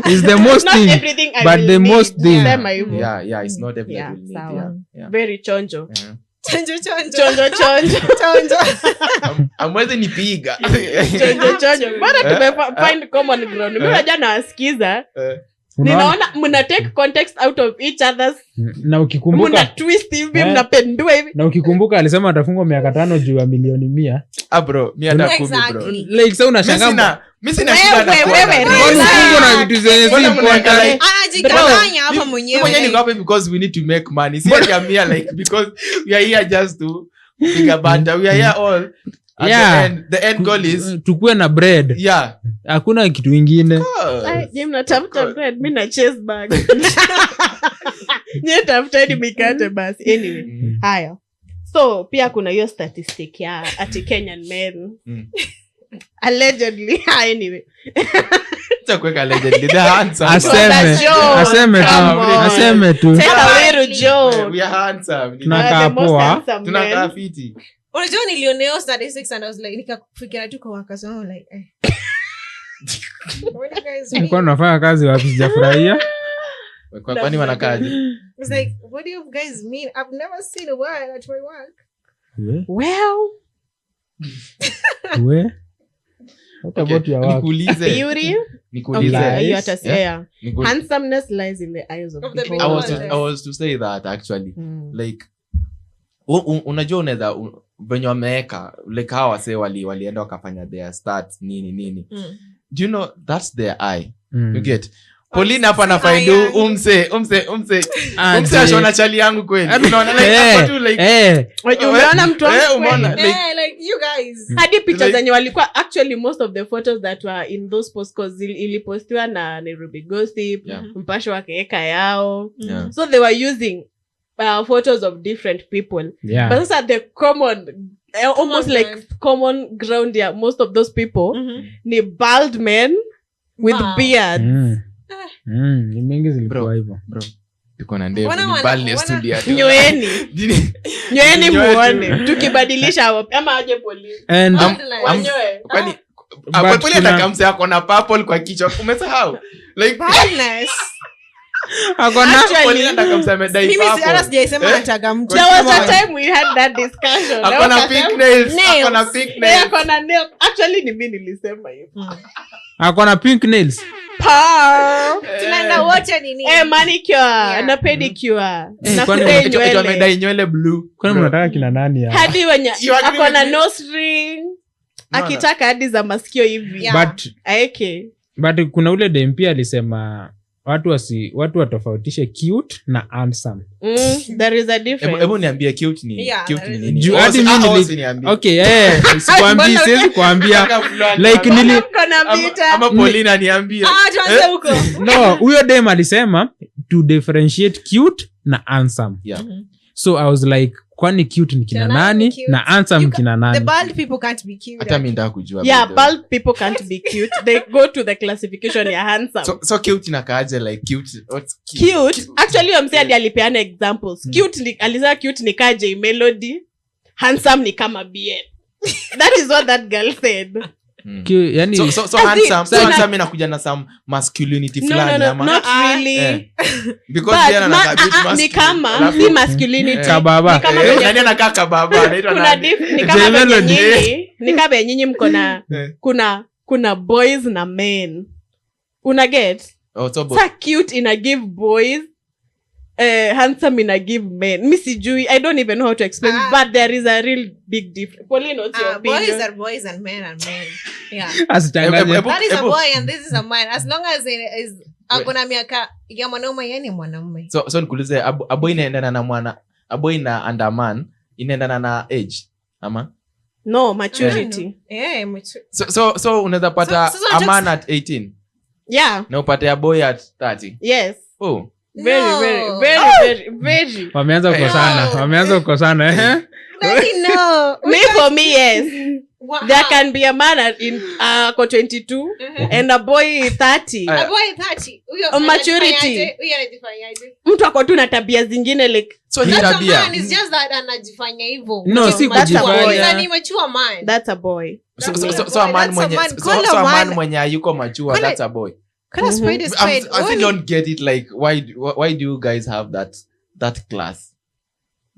D: is the most
A: not
D: thing,
A: everything I
D: but
A: will
D: the
A: need.
D: most thing.
C: Yeah, it's not everything you'll need. Yeah.
A: Very chonjo.
B: Chonjo.
C: Amwezi nipiga.
A: Chonjo. Bora tumefind common ground. Mimi najua nawasikiza. Ninaona mna take context out of each other's.
D: Na ukikumbuka
A: mna twist hivi, mnapendua hivi.
D: Na ukikumbuka alisema atafungwa miaka 5 juu ya milioni 100.
C: Bro, 110 bro.
D: Like sasa unashangaa.
C: Mimi sina shida na
A: wewe.
D: Na vitu zenye si important.
B: Anajikanganya hapa mwenyewe.
C: Mwenyewe niko hapa because we need to make money. See I'm here like because we are here just to big a banda. We are here all. The end goal is
D: tukue na bread.
C: Yeah.
D: Hakuna kitu kingine.
A: Je, mnatafuta bread, mimi na chase bag. Nye tafuteni mikate basi. Anyway, haya. So, pia kuna hiyo statistic ya ati Kenyan men. Allegedly. Anyway.
C: Chakweka allegedly. The handsome.
D: Aseme tu.
A: Take a little joke.
C: We are handsome.
D: Tunakaa poa.
C: Tunakaa fiti.
B: Unajua nilioneo statistics and I was like nikafikiria tu kwa wakazi wangu like what do you guys mean?
D: Nilikuwa nafanya kazi wapi sijafurahia.
C: Kwani wanakaje?
B: I was like what do you guys mean? I've never seen a word at my work.
A: Well.
D: What about your work?
A: Beauty.
C: Nikuulize.
A: You have handsomeness lies in the eyes of people.
C: I was to say that actually. Like unajua unaweza venye wameweka like hawa wase walienda wakafanya their stats nini. Do you know that's their eye? You get Pauline hapa anafaidu umse ashona chali yangu kweli. Unaona like hapa tu like
A: umeona mtu wangu
C: umeona
B: like you guys.
A: Hadi picha zenye walikuwa actually most of the photos that were in those posts ilipostiwa na Nairobi Gossip, Mpasho wakaweka yao. So they were using photos of different people.
D: Yeah.
A: But those are the common almost like common ground here. Most of those people ni bald men with beards.
D: Ni mingi zilikuwa hivyo.
C: Bro. Tuko na ndevu ni bali studio.
A: Nyoeni muone. Tukibadilisha ama aje Pauline.
D: And
C: kwani Pauline atakamsa yako na purple kwa kichwa. Umesahau? Like
B: baldness.
C: Akona Pauline atakamsa medai purple.
B: Mimi si sijaisema nataka mtu.
A: There was a time we had that discussion.
C: Akona pink nails. Akona
A: nails. Actually ni mimi nilisema hivyo.
D: Akona pink nails.
B: Tunaenda wote nini?
A: Manicure na pedicure. Na
C: kudai nywele. Amedai nywele blue.
D: Kwani mnataka kina nani hapa?
A: Hadi wenye akona nose ring. Akitaka hadi za masikio hivi.
D: But kuna ule dem pia alisema watu watofautishe cute na handsome.
A: There is a difference.
C: Hebu niambie cute ni nini?
D: Okay, sikwambii, siwezi kuambia. Like nili
C: ama Pauline aniambie.
B: Tuanze huko.
D: No, huyo dem alisema to differentiate cute na handsome. So I was like, kwani cute ni kina nani na handsome kina nani?
B: The bald people can't be cute.
C: Hata mimi nataka kujua.
A: Yeah, bald people can't be cute. They go to the classification ya handsome.
C: So cute inakaaje like cute? What's
A: cute? Actually I'm saying alipeana examples. Cute ni alisema cute ni kaje melody. Handsome ni kama BN. That is what that girl said.
D: Yani
C: so handsome inakuja na some masculinity fulani
A: ama not really.
C: Because they are a bit masculine.
A: Ni kama si masculinity.
D: Kababa.
C: Nani anakaa kababa? Anaitwa nani?
A: Ni kama nyinyi mko na kuna boys na men. Una get?
C: So
A: cute ina give boys. Handsome in a give men. Me sijui. I don't even know how to explain, but there is a real big difference. Pauline, what's your opinion?
B: Boys are boys and men are men. Yeah.
D: That
B: is a boy and this is a man. As long as it is akona miaka ya mwanaume yeye ni mwanaume.
C: So nikuulize aboy inaendana na mwana aboy na underman inaendana na age ama?
A: No, maturity.
B: Maturity.
C: So unaweza pata a man at 18.
A: Yeah.
C: Na upate a boy at 30.
A: Yes.
C: Oh.
A: Very.
D: Wameanza kukosana.
A: Me for me, yes. Wow. There can be a man in 22 and a boy 30.
B: A boy 30.
A: Maturity. Mtu ako tu na tabia zingine like
C: so ni tabia.
B: Man is just that anajifanya hivyo.
D: No, si kujifanya.
B: Ni mature man.
A: That's a boy.
C: So a man mwenye yuko mature, that's a boy.
B: Can I spray this spade?
C: I still don't get it. Like, why do you guys have that class?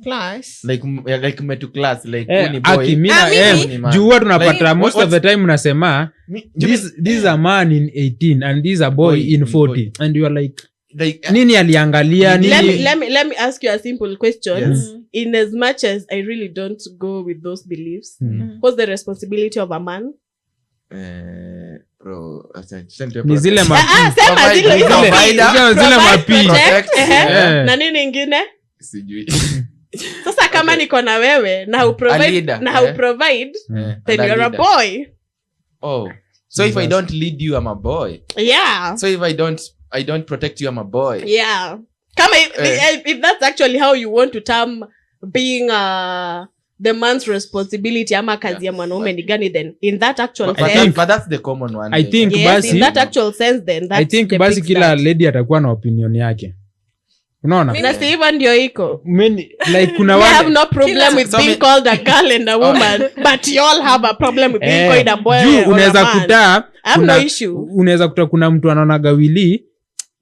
B: Class?
C: Like metu class. Like, when boy.
D: Juwa tunapata most of the time unasema, this is a man in 18 and this is a boy in 40. And you are like nini aliangalia nini?
A: Let me ask you a simple question. Yes. In as much as I really don't go with those beliefs, what's the responsibility of a man?
C: Bro,
D: ni zile
A: mapi na nini ingine
C: sijui.
A: Sasa kama niko na wewe na uprovide then you're a boy.
C: Oh, so if I don't lead you, I'm a boy.
A: Yeah.
C: So if I don't protect you, I'm a boy.
A: Yeah. Kama if that's actually how you want to term being the man's responsibility ama kazi ya mwanaume ni gani, then in that actual sense,
C: but that's the common one.
D: I think
A: yes,
D: basi,
A: in that actual sense then that's
D: I think
A: the
D: basi
A: big
D: kila
A: start.
D: lady atakuwa na opinion yake. Unaona?
A: Na si hivyo ndio iko.
D: Like kuna
A: We
D: wale
A: have no problem with being called a girl and a woman, but you all have a problem with being called a boy or a
D: unaweza
A: man.
D: kutaa
A: I have no issue.
D: Unaweza kutaa kuna mtu anaonaga Willy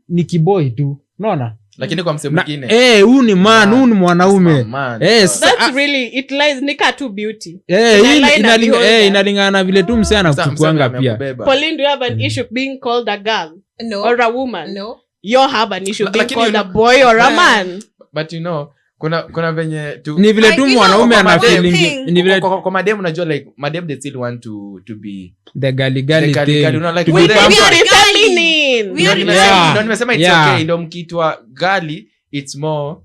D: ni kiboi tu. Unaona?
C: Lakini kwa msemo mwingine
D: huyu ni man, huyu ni mwanaume.
A: That's really it lies nika to beauty.
D: Inalingana na vile tu msee anakuchukuanga pia.
A: Pauline, do you have an issue being called a girl?
B: No.
A: Or a woman?
B: No.
A: You have an issue being
C: Lakini
A: called a boy or a man?
C: But you know, kuna venye tu
D: Ni vile tu mwanaume ana
C: kwa
D: feeling, ni vile
C: kwa madem unajua like madem they still want to be
D: the gali thing.
C: you know, like
A: We
C: to
A: are
C: them-
A: feminine.
C: Ndio nimesema it's
D: Yeah.
C: okay, ndio mkiitwa gali it's more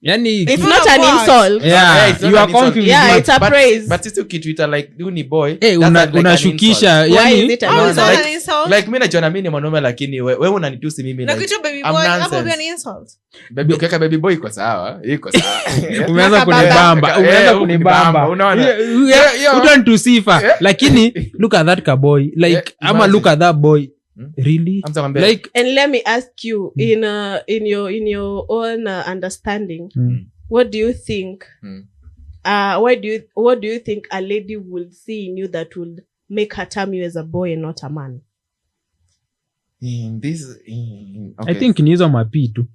D: Yani
A: It's not an insult.
C: it's not
D: you
C: an
D: are
C: insult.
D: confused.
A: Yeah, it's a praise.
C: but sisi ukituita like you ni boy that's like
D: unashukisha
C: an insult.
A: Why
D: yani
A: is it an
B: How is
A: insult?
B: that an insult?
C: Like mimi najiona mimi ni mwanaume lakini wewe unanitusi mimi
B: Na
C: like
B: kitu baby
C: I'm
B: boy,
C: nonsense.
B: hapo pia ni insult.
C: baby ukiweka baby boy iko sawa iko sawa
D: umeanza
A: Maka
D: kunibamba
C: baba.
D: umeanza
C: Eh,
D: kunibamba
C: unaona?
D: utanitusifa lakini look at that boy like
C: Yeah,
D: ama
C: imagine.
D: look at that boy really
C: I'm talking about
D: like
A: And let me ask you, in your own understanding, what do you think? What do you think a lady would see in you that would make her term you as a boy and not a man?
C: okay.
D: I think ni hizo mapii tu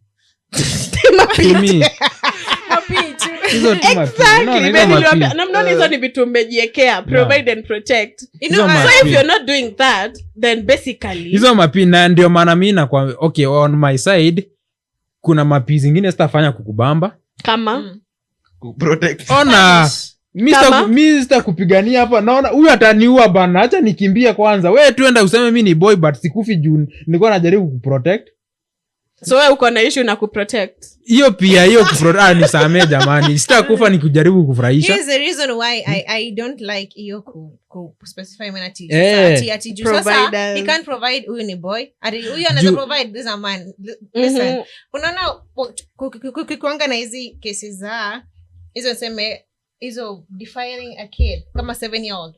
D: to me hizo tu mapii.
A: Exactly.
D: Unaona, hizo mapii.
A: Namnaona hizo ni vitu mmejiekea, provide and protect.
B: You know,
D: Hizo
A: So
D: mapii.
A: if you're not doing that, then basically
D: hizo mapii na ndio maana mimi na kwa okay on my side kuna mapii zingine sitafanya kukubamba
A: kama
C: protect
D: ona
A: Kama?
D: mi sitakupigania hapa naona huyu ataniua bana acha nikimbie kwanza we tuenda useme mi ni boy but sikufi juu nilikuwa najaribu kuprotect
A: so wewe uko na issue na kuprotect.
D: hiyo pia nisamee jamani sitakufa nikujaribu kufurahisha
B: Here's the reason why I don't like hiyo ku specify when ati ati juu sasa
A: Providers.
B: he can't provide huyu ni boy ati huyu anaweza provide this a man. Listen, unaona kukikwanga na hizi cases za hizo seme hizo defiling a kid kama 7-year-old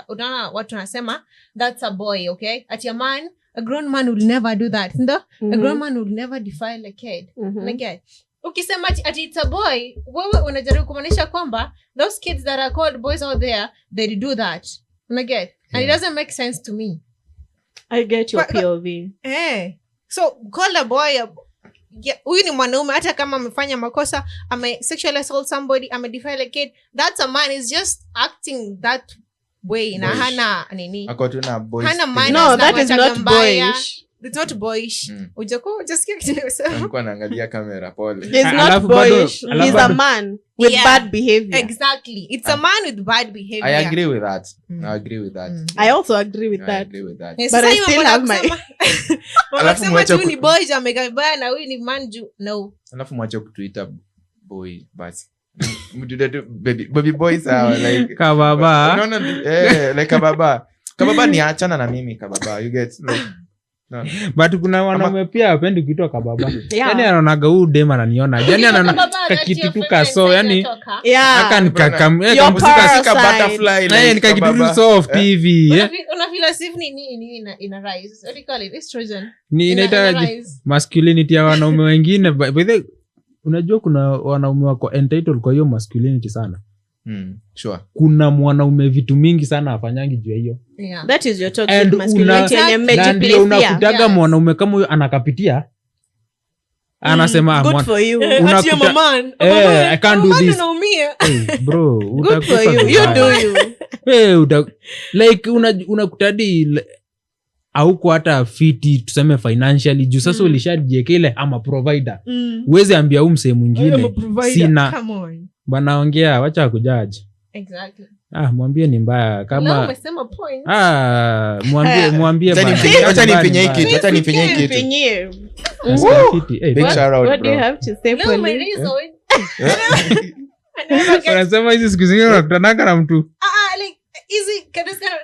B: unaona watu wanasema that's a boy, okay, ati a grown man will never do that, ndo a grown man will never defile a kid. Okay, ukisema ati it's a boy, wewe unajaribu kumaanisha kwamba those kids that are called boys out there they do that, unaget, and it doesn't make sense to me.
A: I get your POV.
B: So call a boy huyu ni mwanaume hata kama amefanya makosa, ame sexually assault somebody, ame defile a kid, that's a man, is just acting that way na hana nini,
C: ako tu na boys
B: hana manners.
A: No,
B: na
A: that is
B: wachaga
A: not
B: mbaya.
A: boyish.
B: It's not boyish. Ujasikia kitu nimesema?
C: alikuwa anaangalia kamera pole
A: He's not
D: Alafu
A: boyish.
D: bado-
A: He's a man with
B: Yeah.
A: bad behavior.
B: Exactly, it's a man with bad behavior.
C: I agree with that. I agree with that.
A: I also agree with
C: I
A: that.
C: agree with that.
B: Yes,
A: But
B: sasa
A: I
B: hiyo
A: still
B: mbona
A: have my-
B: kusema- mbona
C: Alafu
B: kusema
C: mwache
B: ati huyu ni
C: ku-
B: boy juu ameka vibaya na huyu ni man juu no.
C: Alafu mwache kutuita boy basi. Mtuite tu baby boy sawa like
D: kababa
C: no like kababa ni achana na mimi kababa you get like no.
D: but kuna wanaume pia wapendi kuitwa kababa
A: Yeah.
D: yani anaonaga huu dem ananiona yani anaona kakitu tu kaso yani
A: Yeah.
D: aka nikakam
A: Your parasite.
C: Butterfly like
D: nikakitu
C: kababa.
D: soft hivi
B: Una feel as if ni ina rise. What do you call it? Estrogen.
D: ni
B: Ina
D: inaita
B: rise.
D: masculinity ya wanaume wengine by the way, unajua kuna wanaume wako entitled kwa hiyo masculinity sana
C: Sure.
D: kuna mwanaume vitu mingi sana afanyangi juu ya hiyo
B: Yeah.
A: That is your toxic
D: And
A: masculinity
B: una-
A: yenye
D: na ndio
A: mmejiplesia.
D: unakutaga
B: Yes.
D: mwanaume kama huyo anakapitia anasema
A: Good for you.
D: Unakuta-
B: Ati I'm a man.
D: I can't do this.
B: Unaumia.
D: Hey, bro
A: Good for
D: utakufa
A: you. You
D: vibaya.
A: do you.
D: Hey, like unakutadi auko hata fiti tuseme financially juu sasa ulishajieka ile ama provider uwezi ambia huu msee mwingine sina
B: Come on.
D: banaongea wacha kujaji
B: Exactly.
D: mwambie ni mbaya
B: Leo
D: kama
B: umesema point.
D: mwambie
C: Acha
D: bana.
C: nifinye- acha
D: Mbaya,
C: nifinye hii
D: mbaya.
C: kitu, acha nifinye hii kitu.
A: Mfinyie.
D: Nasikia fiti. Hey,
C: Big
D: bana.
C: shout out,
A: What do you
C: bro.
A: have to say,
B: Leo
A: Pauline?
B: umereason.
D: Wanasema hizi siku zingine unakutananga na mtu
B: Like easy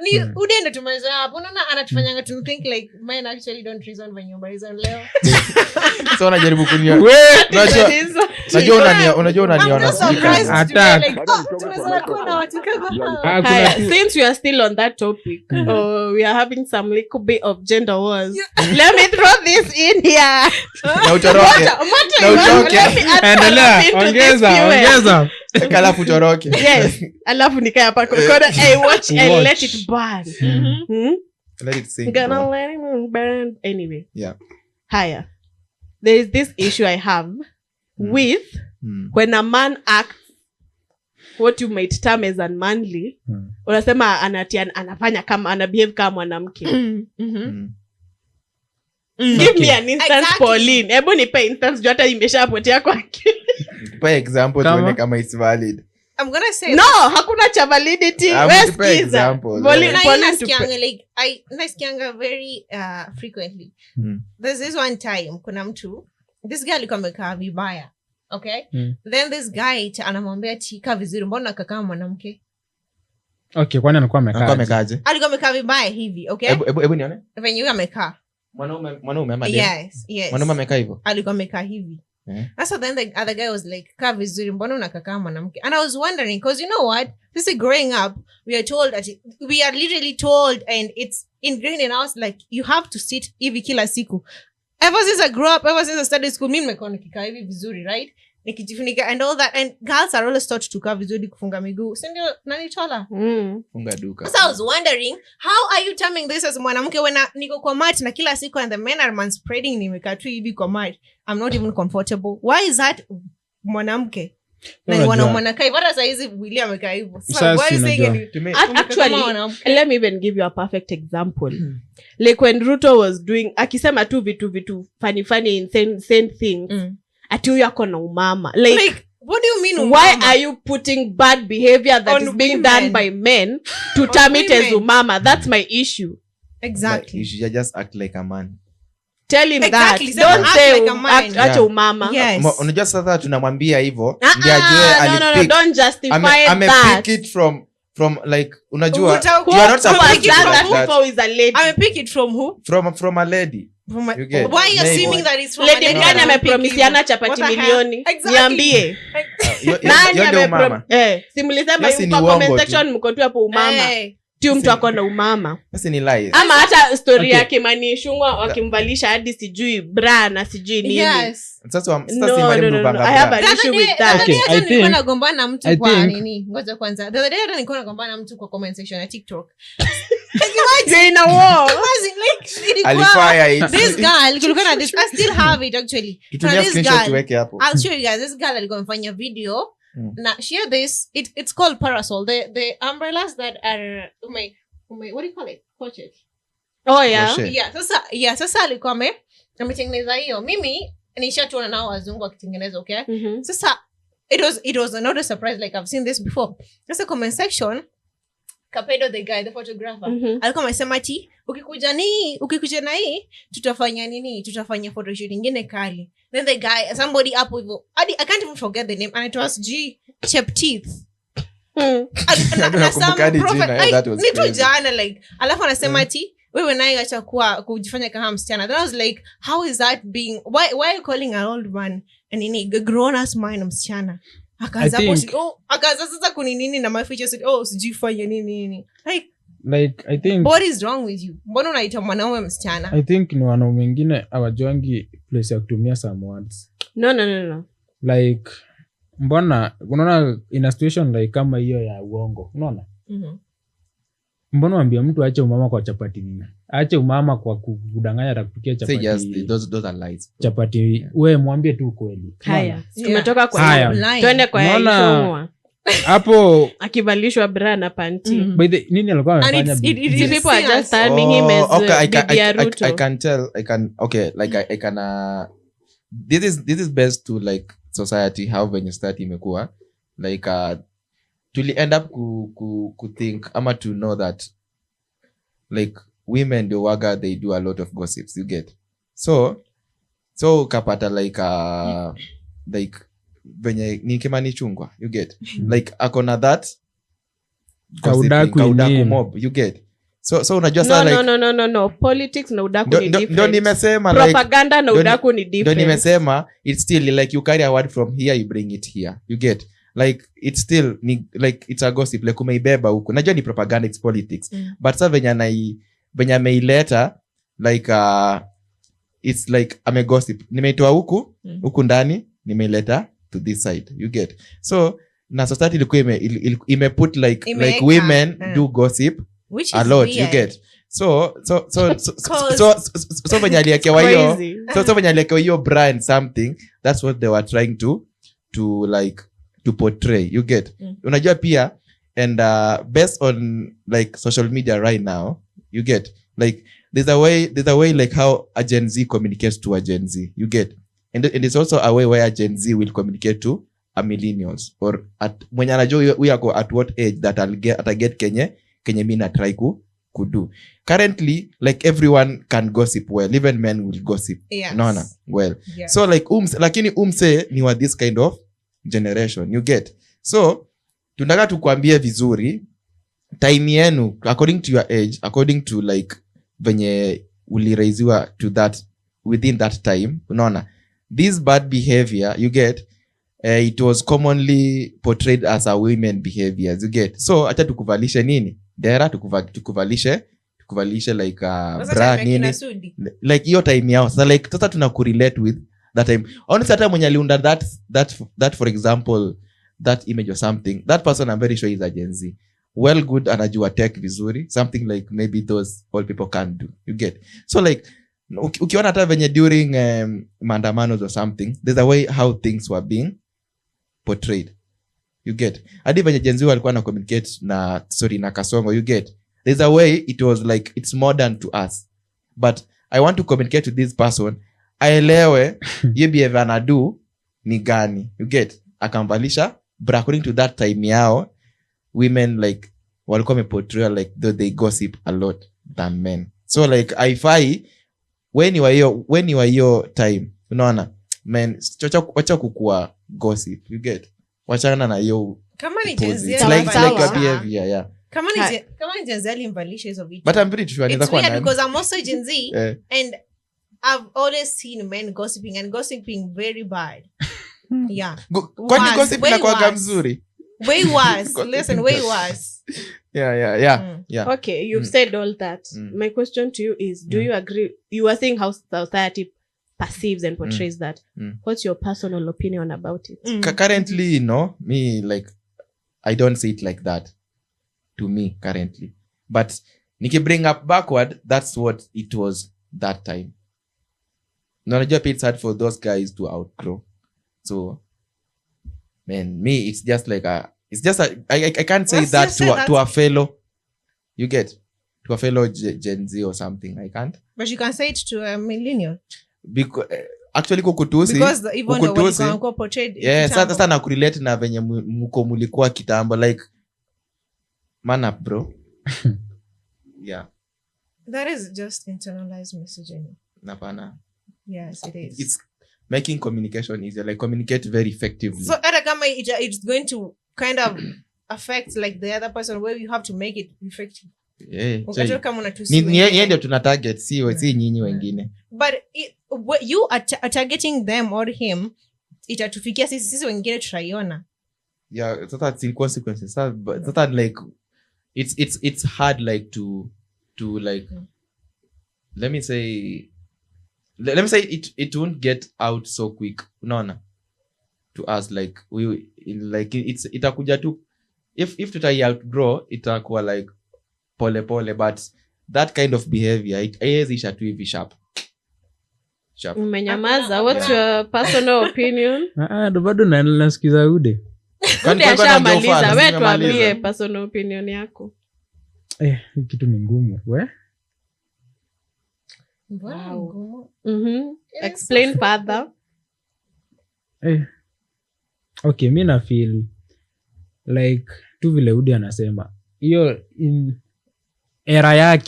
B: ni Udday tumaliza hapo. Unaona anatufanyanga to think like men actually don't reason when you reason leo.
C: So unajaribu kunia. Unajua unaniona
D: attack.
A: Since we are still on that topic, we are having some little bit of gender wars. Let me throw this in here.
C: Na utoroke.
D: Endelea, ongeza.
C: Alafu utoroke.
A: Yes. Alafu nikae hapa kokoda. Hey, watch and let it burn.
C: Let it sink.
A: Gonna let it burn. Anyway.
C: Yeah.
A: Higher. There is this issue I have with when a man acts what you might term as unmanly. Unasema anafanya kama anabehave kama mwanamke. Give me an instance, Pauline. Hebu nipe instance, juu hata imeshapotea kwa akili.
C: By example, tuone kama it's valid.
B: I'm gonna say
A: no, hakuna cha validity. Where's example? Pauline
B: nasikianga very frequently. There's this one time kuna mtu, this guy alikuwa amekaa vibaya, okay? Then this guy anamwambia tika vizuri, mbona kaka mwanamke?
D: Okay, kwani alikuwa amekaaje?
B: Alikuwa amekaa vibaya hivi, okay?
C: Hebu nione.
B: Venye huyo amekaa.
C: Mwanaume ama
B: dem? Yes.
C: Mwanaume amekaa hivyo.
B: Alikuwa amekaa hivi. So then the other guy was like, kaa vizuri, mbona unakaa mwanamke? And I was wondering, because you know what? This is growing up, we are literally told, and it's ingrained in us, like, you have to sit hivi kila siku. Ever since I grew up, ever since I started school, mimi nimekuwa nikikaa hivi vizuri, right? Nikijifunika and all that, and girls are always taught to kaa vizuri, kufunga miguu. Sindio nani tola?
C: Funga duka.
B: So I was wondering, how are you terming this as mwanamke when niko kwa mat na kila siku and the men are manspreading nimekaa tu hivi kwa mat? I'm not even comfortable. Why is that mwanamke? Na wanaume nakaa hivyo, hata saizi William amekaa hivyo. So why are you saying
A: actually, let me even give you a perfect example. Like when Ruto was doing, akisema tu vitu funny insane things. Ati huyu ako na umama. Like
B: what do you mean umama?
A: Why are you putting bad behavior that is being done by men to term it as umama? That's my issue.
B: Exactly.
C: You should just act like a man.
A: Tell him
B: exactly.
A: that. Don't
B: act
A: say
B: like a man.
A: acha umama.
B: Yes.
C: Unajua sasa tunamwambia hivyo. Ndio ajue
A: no, don't justify that.
C: Pick it from like unajua you are not supposed to
A: that. Who is a lady?
B: Pick it from who?
C: From a lady.
B: Why are you assuming that it's from
A: lady?
B: a lady?
A: Gani amepromisiana chapati milioni? Niambie.
C: Nani amepromise?
A: Simulisema kwa comment section mko tu hapo umama. Tu mtu ako na umama.
C: Sasa ni lies.
A: Ama hata story yake Mani Shungwa wakimvalisha hadi sijui bra na sijui nini.
B: Yes.
C: Sasa si mwalimu banga.
A: I have an issue with that.
B: Okay, I think nagombana mtu kwa nini? Ngoja kwanza. The other day nilikuwa nagombana mtu kwa comment section ya TikTok.
A: You're in a war.
B: This girl, kulikuwa na this, I still have it actually.
C: Tutumia screenshot tuweke hapo.
B: I'll show you guys. This girl alikuwa amefanya video. Now she had this, it's called parasol. The umbrellas that are what do you call it? Crochet.
A: Oh yeah.
B: Sasa alikuwa ametengeneza hiyo. Mimi nishatuona nao wazungu wakitengeneza, okay? Sasa it was not a surprise, like I've seen this before. Sasa comment section, Kapedo the guy, the photographer, alikuwa amesema ati ukikuja na hii tutafanya photoshoot nyingine kali. Then the guy, somebody up with I can't even forget the name, and it was Chepteeth. Nitu jana like alafu anasema ati wewe naye acha kujifanya kama msichana. Then I was like, how is that being, why are you calling an old man and a grown ass man msichana? Akaanza sasa kuninini na my features said, sijifanya nini.
D: Like I think
B: what is wrong with you? Mbona unaita mwanaume msichana?
D: I think ni wanaume wengine hawajuangi place ya kutumia some words.
A: No.
D: Like mbona unaona in a situation like kama hiyo ya uongo, unaona? Mbona mwambie mtu aache umama kwa chapati nini? Aache umama kwa kudanganya atakupikia chapati.
C: Say just those are lies.
D: Chapati wewe mwambie tu kweli.
A: Haya. Tumetoka kwa twende kwa Ishongwa.
D: Hapo
A: akivalishwa bra na panty.
D: By the nini alikuwa anafanya?
A: People are just terming him as Ruto.
C: I can this is best to like society how when you start imekuwa like to end up ku think ama to know that like women the waga they do a lot of gossips, you get, so kapata like venye ni Kimani Chungwa, you get, like akona that kaudaku mob, you get. So unajua
A: no politics na udaku ni different.
C: Ndio nimesema
A: propaganda na udaku ni different.
C: Ndio nimesema it's still like you carry a word from here, you bring it here, you get. Like it's still like it's a gossip, like umeibeba huko. Najua ni propaganda, it's politics. But sasa venye ameileta like it's like ame gossip. Nimeitoa huku ndani, nimeileta to this side, you get. So na society ilikuwa ime-put like women do gossip which a lot, you get. So venye aliyekewa hiyo brand something, that's what they were trying to like to portray, you get. Unajua pia and based on like social media right now, you get, like there's a way like how a Gen Z communicates to a Gen Z, you get. And it's also a way where a Gen Z will communicate to a millennials, or at mwenye anajua we are at what age that I'll get kenye mimi na try kudu. Currently like everyone can gossip well, even men will gossip.
B: Yes.
C: Unaona well. Yes. So like lakini ni wa this kind of generation, you get. So tunataka tukwambie vizuri time yenu according to your age, according to like venye uliraiziwa to that within that time, unaona this bad behavior, you get, it was commonly portrayed as a women behaviors, you get. So acha tukuvalishe nini dera, tukuvalishe like bra nini like hiyo time yao. So like sasa tunakurelate with that time. Honestly hata mwenye aliunda that for example that image or something, that person I'm very sure is a Gen Z, well good, anajua tech vizuri, something like maybe those all people can't do, you get. So like ukiona hata venye during maandamanos or something, there's a way how things were being portrayed, you get. Hadi venye Gen Z walikuwa na communicate na Kasongo, you get. There's a way it was like it's modern to us, but I want to communicate to this person aelewe ye behavior anadu ni gani, you get. Akamvalisha but according to that time yao, women like walikuwa meportray like they gossip a lot than men. So like I when you are your time, unaona men wacha kukua gossip, you get. Wachana na hiyo
B: kama ni Gen Z
C: like a behavior, yeah.
B: Kama ni Gen Z alimvalisha hizo vitu.
C: But I'm pretty sure
B: it's weird because I'm also Gen Z and I've always seen men gossiping and gossiping very bad. Yeah.
C: Kwani gossip inakuwa mzuri?
B: Way worse. Listen, way worse.
C: Yeah.
A: Okay, you've said all that. My question to you is, do you agree? You are saying how society perceives and portrays that. What's your personal opinion about it?
C: Currently, no, me like I don't see it like that. To me currently, but niki bring up backward, that's what it was that time. No, it's hard for those guys to outgrow. So, man, me it's just like I can't say that to a fellow, you get, to a fellow Gen Z or something. I can't.
B: But you can say it to a millennial.
C: Because actually kukutusi.
B: Because even though walikuwa portrayed.
C: Yeah, sasa na kurelate na venye mko mulikuwa kitambo, like man up, bro. Yeah.
B: That is just internalized messaging.
C: Napana.
B: Yes, it is.
C: It's making communication easier, like communicate very effectively.
B: So it's going to kind of affect like the other person where you have to make it effective.
C: Yeah.
B: Ni
C: ndio tuna target, si nyinyi wengine.
B: But you are targeting them or him, itatufikia sisi wengine tutaiona.
C: Yeah, so that's in consequences. So that like it's hard like to like let me say it won't get out so quick, unaona, to us, like we like itakuja tu if tutai outgrow, itakuwa like pole, but that kind of behavior isha tu hivi sharp.
A: Umenyamaza. What's your personal opinion?
D: Bado nasikiza Udday.
A: Ashamaliza, wewe tuambie personal opinion yako.
D: Kitu ni ngumu.
B: Wow.
A: Explain further.
D: Okay, mi na feel like tu vile Udday anasema hiyo era ya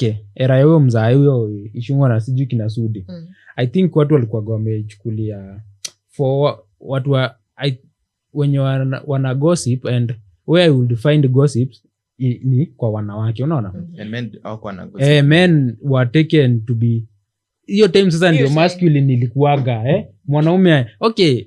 D: huyo mzaa huyo ishungwa na sijui kina Sudi. I think watu walikuwa wamechukulia for watu wenye wana gossip, and where you will find gossips ni kwa wanawake, unaona.
C: And men hawakuwa na gossip.
D: Men were taken to be hiyo time. Sasa ndio masculine ilikuwaga mwanaume okay,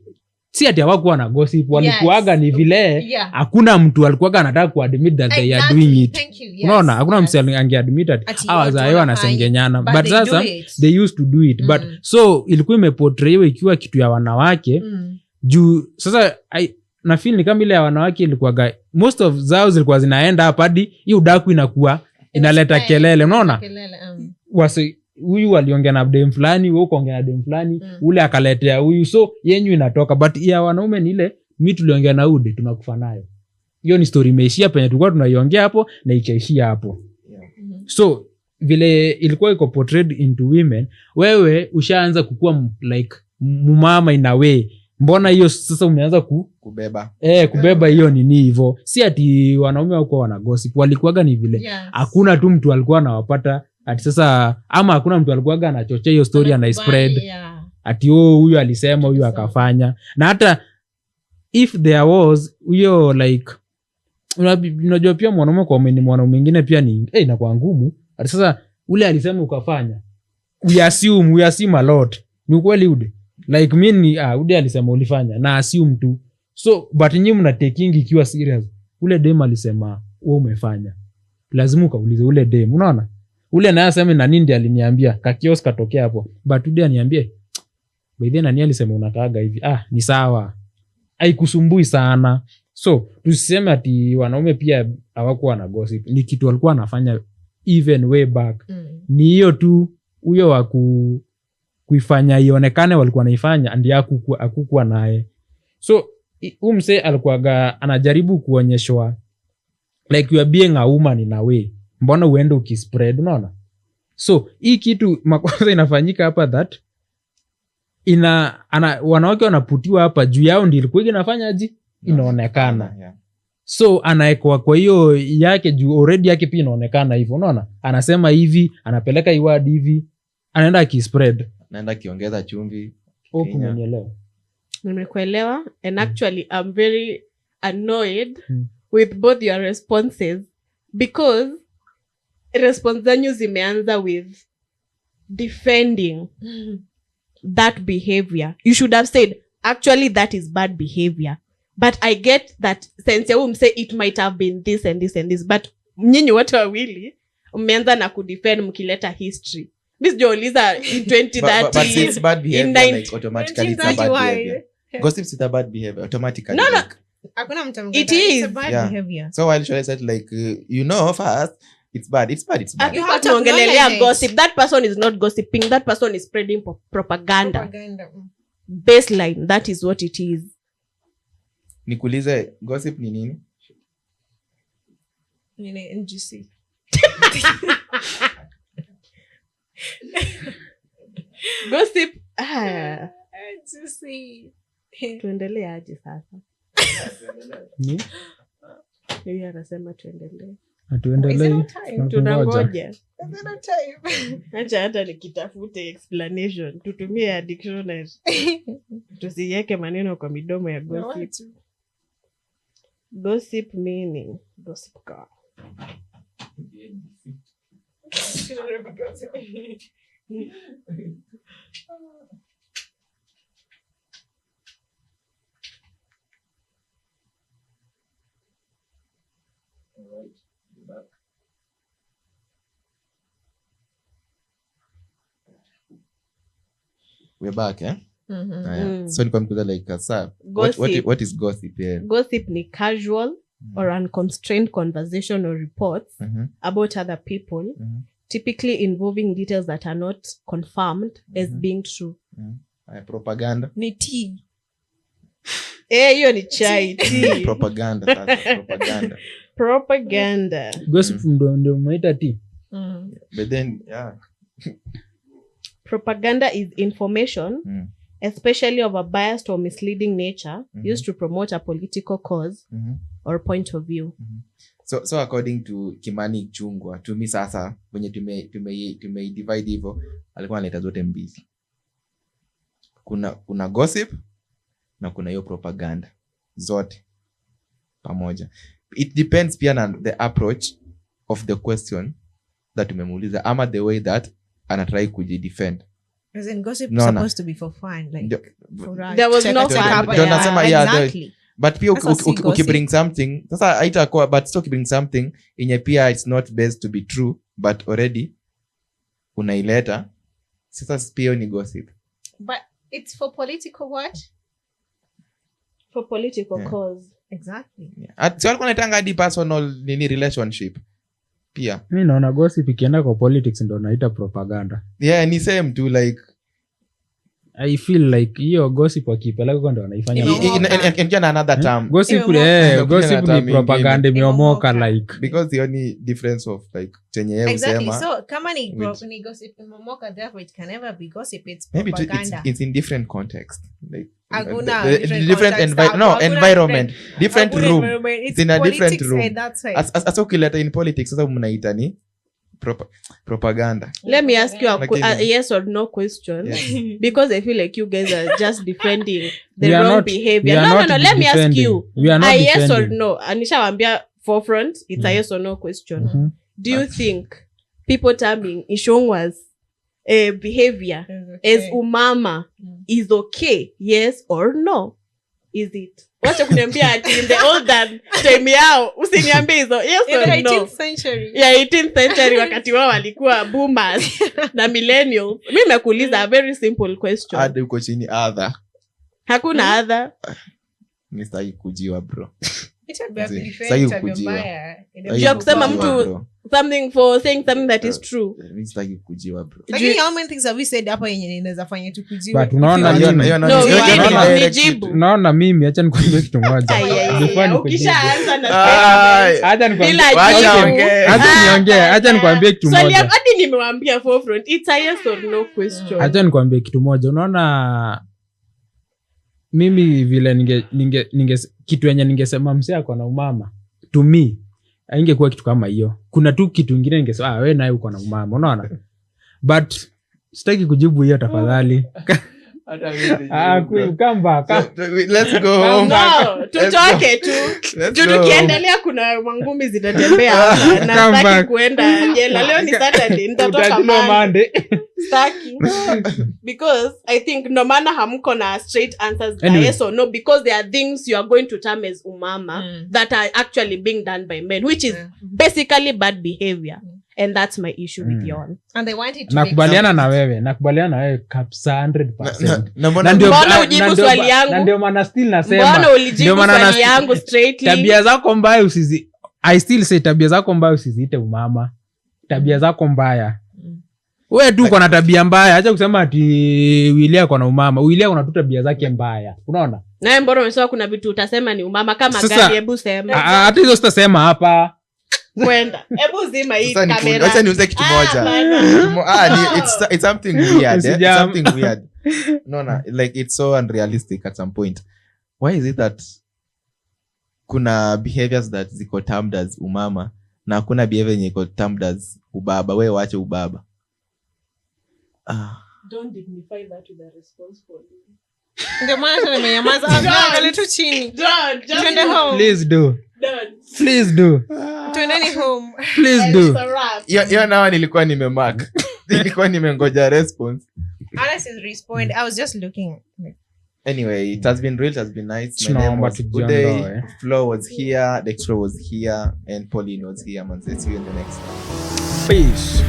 D: si ati hawakuwa na gossip, walikuwaga ni vile hakuna mtu alikuwaga anataka kuadmit that they are doing it. Unaona, hakuna mtu angeadmit that hawazayo wanasengenyana, but sasa they used to do it. But so ilikuwa imeportrayiwa ikiwa kitu ya wanawake juu sasa na feel ni kama ile ya wanawake ilikuwaga most of zao zilikuwa zinaenda hapa hadi hii udaku inakuwa inaleta kelele, unaona. Wasi huyu aliongea na dem fulani, wewe ukaongea na dem fulani, ule akaletea huyu, so yenyu inatoka. But ya wanaume ni ile mimi tuliongea na Udday tunakufa nayo. Hiyo ni story imeishia penye tulikuwa tunaiongea hapo na ikaishia hapo. So vile ilikuwa iko portrayed into women, wewe ushaanza kukua like mama in a way. Mbona hiyo sasa umeanza
C: kubeba
D: kubeba hiyo nini hivyo? Si ati wanaume wako wana gossip, walikuwaga ni vile hakuna tu mtu alikuwa anawapata ati sasa, ama hakuna mtu alikuwaga anachochea hiyo story ana spread ati huyu alisema huyu akafanya. Na hata if there was huyo like unajua pia mwanaume kwa mwanaume mwingine pia ni inakuwa ngumu ati sasa ule alisema ukafanya, we assume a lot. Ni kweli Udday like mimi Udday alisema ulifanya na assume tu, so but nyinyi mna taking ikiwa serious. Ule dem alisema wewe umefanya, lazima ukaulize ule dem, unaona. Ule naye asema na nini ndiye aliniambia kakios katokea hapo, but Udday aniambie by then nani alisema unakaaga hivi, ni sawa, haikusumbui sana. So tuseme ati wanaume pia hawakuwa na gossip, ni kitu walikuwa wanafanya even way back. Ni hiyo tu huyo wa kuifanya ionekane walikuwa naifanya ndio hakukuwa naye. So umse alikuwa anajaribu kuonyeshwa like you are being a woman in a way, mbona uende ukispread, unaona. So hii kitu makosa inafanyika hapa that wanawake wanaputiwa hapa juu yao ndio ilikuwa inafanya aje inaonekana. So anaekwa kwa hiyo yake juu already yake pia inaonekana hivyo, unaona. Anasema hivi, anapeleka iward hivi, anaenda akispread,
C: anaenda kiongeza chumvi.
D: Umenielewa?
A: Nimekuelewa. And actually I'm very annoyed with both your responses because response zanyu zimeanza with defending that behavior. You should have said actually that is bad behavior, but I get that sense ya say it might have been this and this and this, but nyinyi watu wawili mmeanza na kudefend mkileta history. Miss Joliza in 2030
C: but it's bad behavior like automatically it's a bad behavior. Gossip is a bad behavior automatically.
A: No.
B: Hakuna mtu
A: it is
B: a bad behavior.
C: So while Shwala said like first it's bad.
A: You have to ongelelea gossip. That person is not gossiping. That person is spreading propaganda. Baseline, that is what it is.
C: Nikuulize, gossip ni nini?
B: Nini NGC.
A: Gossip.
B: NGC.
A: Tuendelee aje sasa? Yeye anasema tuendelee.
D: Atuendelee.
A: Tunangoja. Acha hata nikitafute explanation. Tutumie ya dictionary. Tusiweke maneno kwa midomo ya gossip. Gossip meaning. Gossip girl.
C: We're back, So ni kwa like what is gossip?
A: Gossip ni casual or unconstrained conversation or reports about other people, typically involving details that are not confirmed as being true.
C: Propaganda.
B: Ni tea.
A: Hiyo ni chai tea.
C: Propaganda.
A: Propaganda.
D: Gossip ndio umeita tea.
C: But then
A: propaganda is information, especially of a biased or misleading nature, used to promote a political cause or point of view.
C: So according to Kimani Chungwa, to me sasa wenye tume divide hivyo, alikuwa analeta zote mbili. Kuna gossip na kuna hiyo propaganda zote pamoja. it depends pia na the approach of the question that umemuuliza ama the way that anatry kujidefend.
B: As in gossip is supposed to be for fun, like for us.
A: There was no fun.
B: Exactly.
C: But pia ukibring something sasa haitakuwa, but still ukibring something inye pia it's not best to be true but already unaileta, sasa pia ni gossip.
B: But it's for political what?
A: For political cause.
B: Exactly.
C: So alikuwa naitanga hadi personal nini relationship pia.
D: Mi naona gossip ikienda kwa politics ndo naita propaganda.
C: Yeah, ni same tu like
D: I feel like hiyo gossip wakipeleka kwa ndo wanaifanya
C: in another term.
D: Gossip ni propaganda imeomoka like
C: because the only difference of like chenye yeye
B: exactly
C: usema.
B: So kama ni gossip imeomoka, therefore it can never be gossip, it's
C: maybe
B: propaganda.
C: it's in different context like
B: different
C: environment, different room.
B: It's
C: in a different room.
B: As
C: ukileta in politics sasa mnaita ni propaganda.
A: Let me ask you a yes or no question. Yeah. Because I feel like you guys are just defending the wrong behavior. No, let me ask you a yes or no. Anisha wambia forefront, it's a yes or no question. Do you think people terming Ishongwa's behavior as umama is okay? Yes or no? Is it? Wacha kuniambia ati in the olden time yao usiniambie hizo yes or no.
B: 18th century.
A: Yeah, 18th century wakati wao walikuwa boomers na millennials. Mimi nimekuuliza a very simple question.
C: Hadi uko chini other.
A: Hakuna other.
C: Mr. kujiwa bro.
A: Job kusema mtu something for saying something that is true.
C: Mr. kujiwa bro.
B: Like how many things have we said hapa yenye inaweza fanya tu kujiwa?
D: But unaona mimi acha nikwambie kitu moja.
A: Ukishaanza na
D: acha nikwambie kitu moja.
A: Swali hadi nimewaambia forefront, it's a yes or no question.
D: Acha nikwambie kitu moja. Unaona mimi vile ninge kitu yenye ningesema msee ako na umama to me haingekuwa kitu kama hiyo. Kuna tu kitu kingine ningesema wewe naye uko na umama, unaona? But sitaki kujibu hiyo tafadhali. Come back.
C: Let's go home.
A: No, tutoke tu. Tukiendelea kuna mangumi zitatembea hapa na sitaki kuenda jela. Leo ni Saturday, nitatoka Monday. Staki. Because I think no maana hamko na straight answers yes or no, because there are things you are going to term as umama that are actually being done by men, which is basically bad behavior. And that's my issue with you.
B: And they want it to
D: nakubaliana na wewe kabisa 100%.
A: Mbona ujibu swali yangu?
D: Na ndio maana still nasema.
A: Mbona ulijibu swali yangu straightly?
D: Tabia zako mbaya I still say tabia zako mbaya usiziite umama. Tabia zako mbaya. Wewe tu uko na tabia mbaya. Acha kusema ati Willia ako na umama. Willia ana tu tabia zake mbaya. Unaona?
A: Naye mbona umesema kuna vitu utasema ni umama kama gani? Hebu sema.
D: Hata hizo sitasema hapa.
A: Kwenda. Hebu zima hii kamera.
C: Acha niuze kitu moja. It's something weird. It's something weird. No, like it's so unrealistic at some point. Why is it that kuna behaviors that ziko termed as umama na kuna behavior yenye iko termed as ubaba? Wewe waache ubaba.
A: Don't dignify that with a response for you.
B: Ndio maana nimenyamaza. Angalia tu chini. Twende home.
D: Please do. Please do.
B: Twendeni home.
D: Please do.
C: Yo now nilikuwa nimemark. Nilikuwa nimengoja response.
B: Alice is respond. I was just looking.
C: Anyway, it has been real, it has been nice. My name was Udday. Flo was here, Dextro was here, and Pauline was here. Man, see you in the next one.
D: Peace.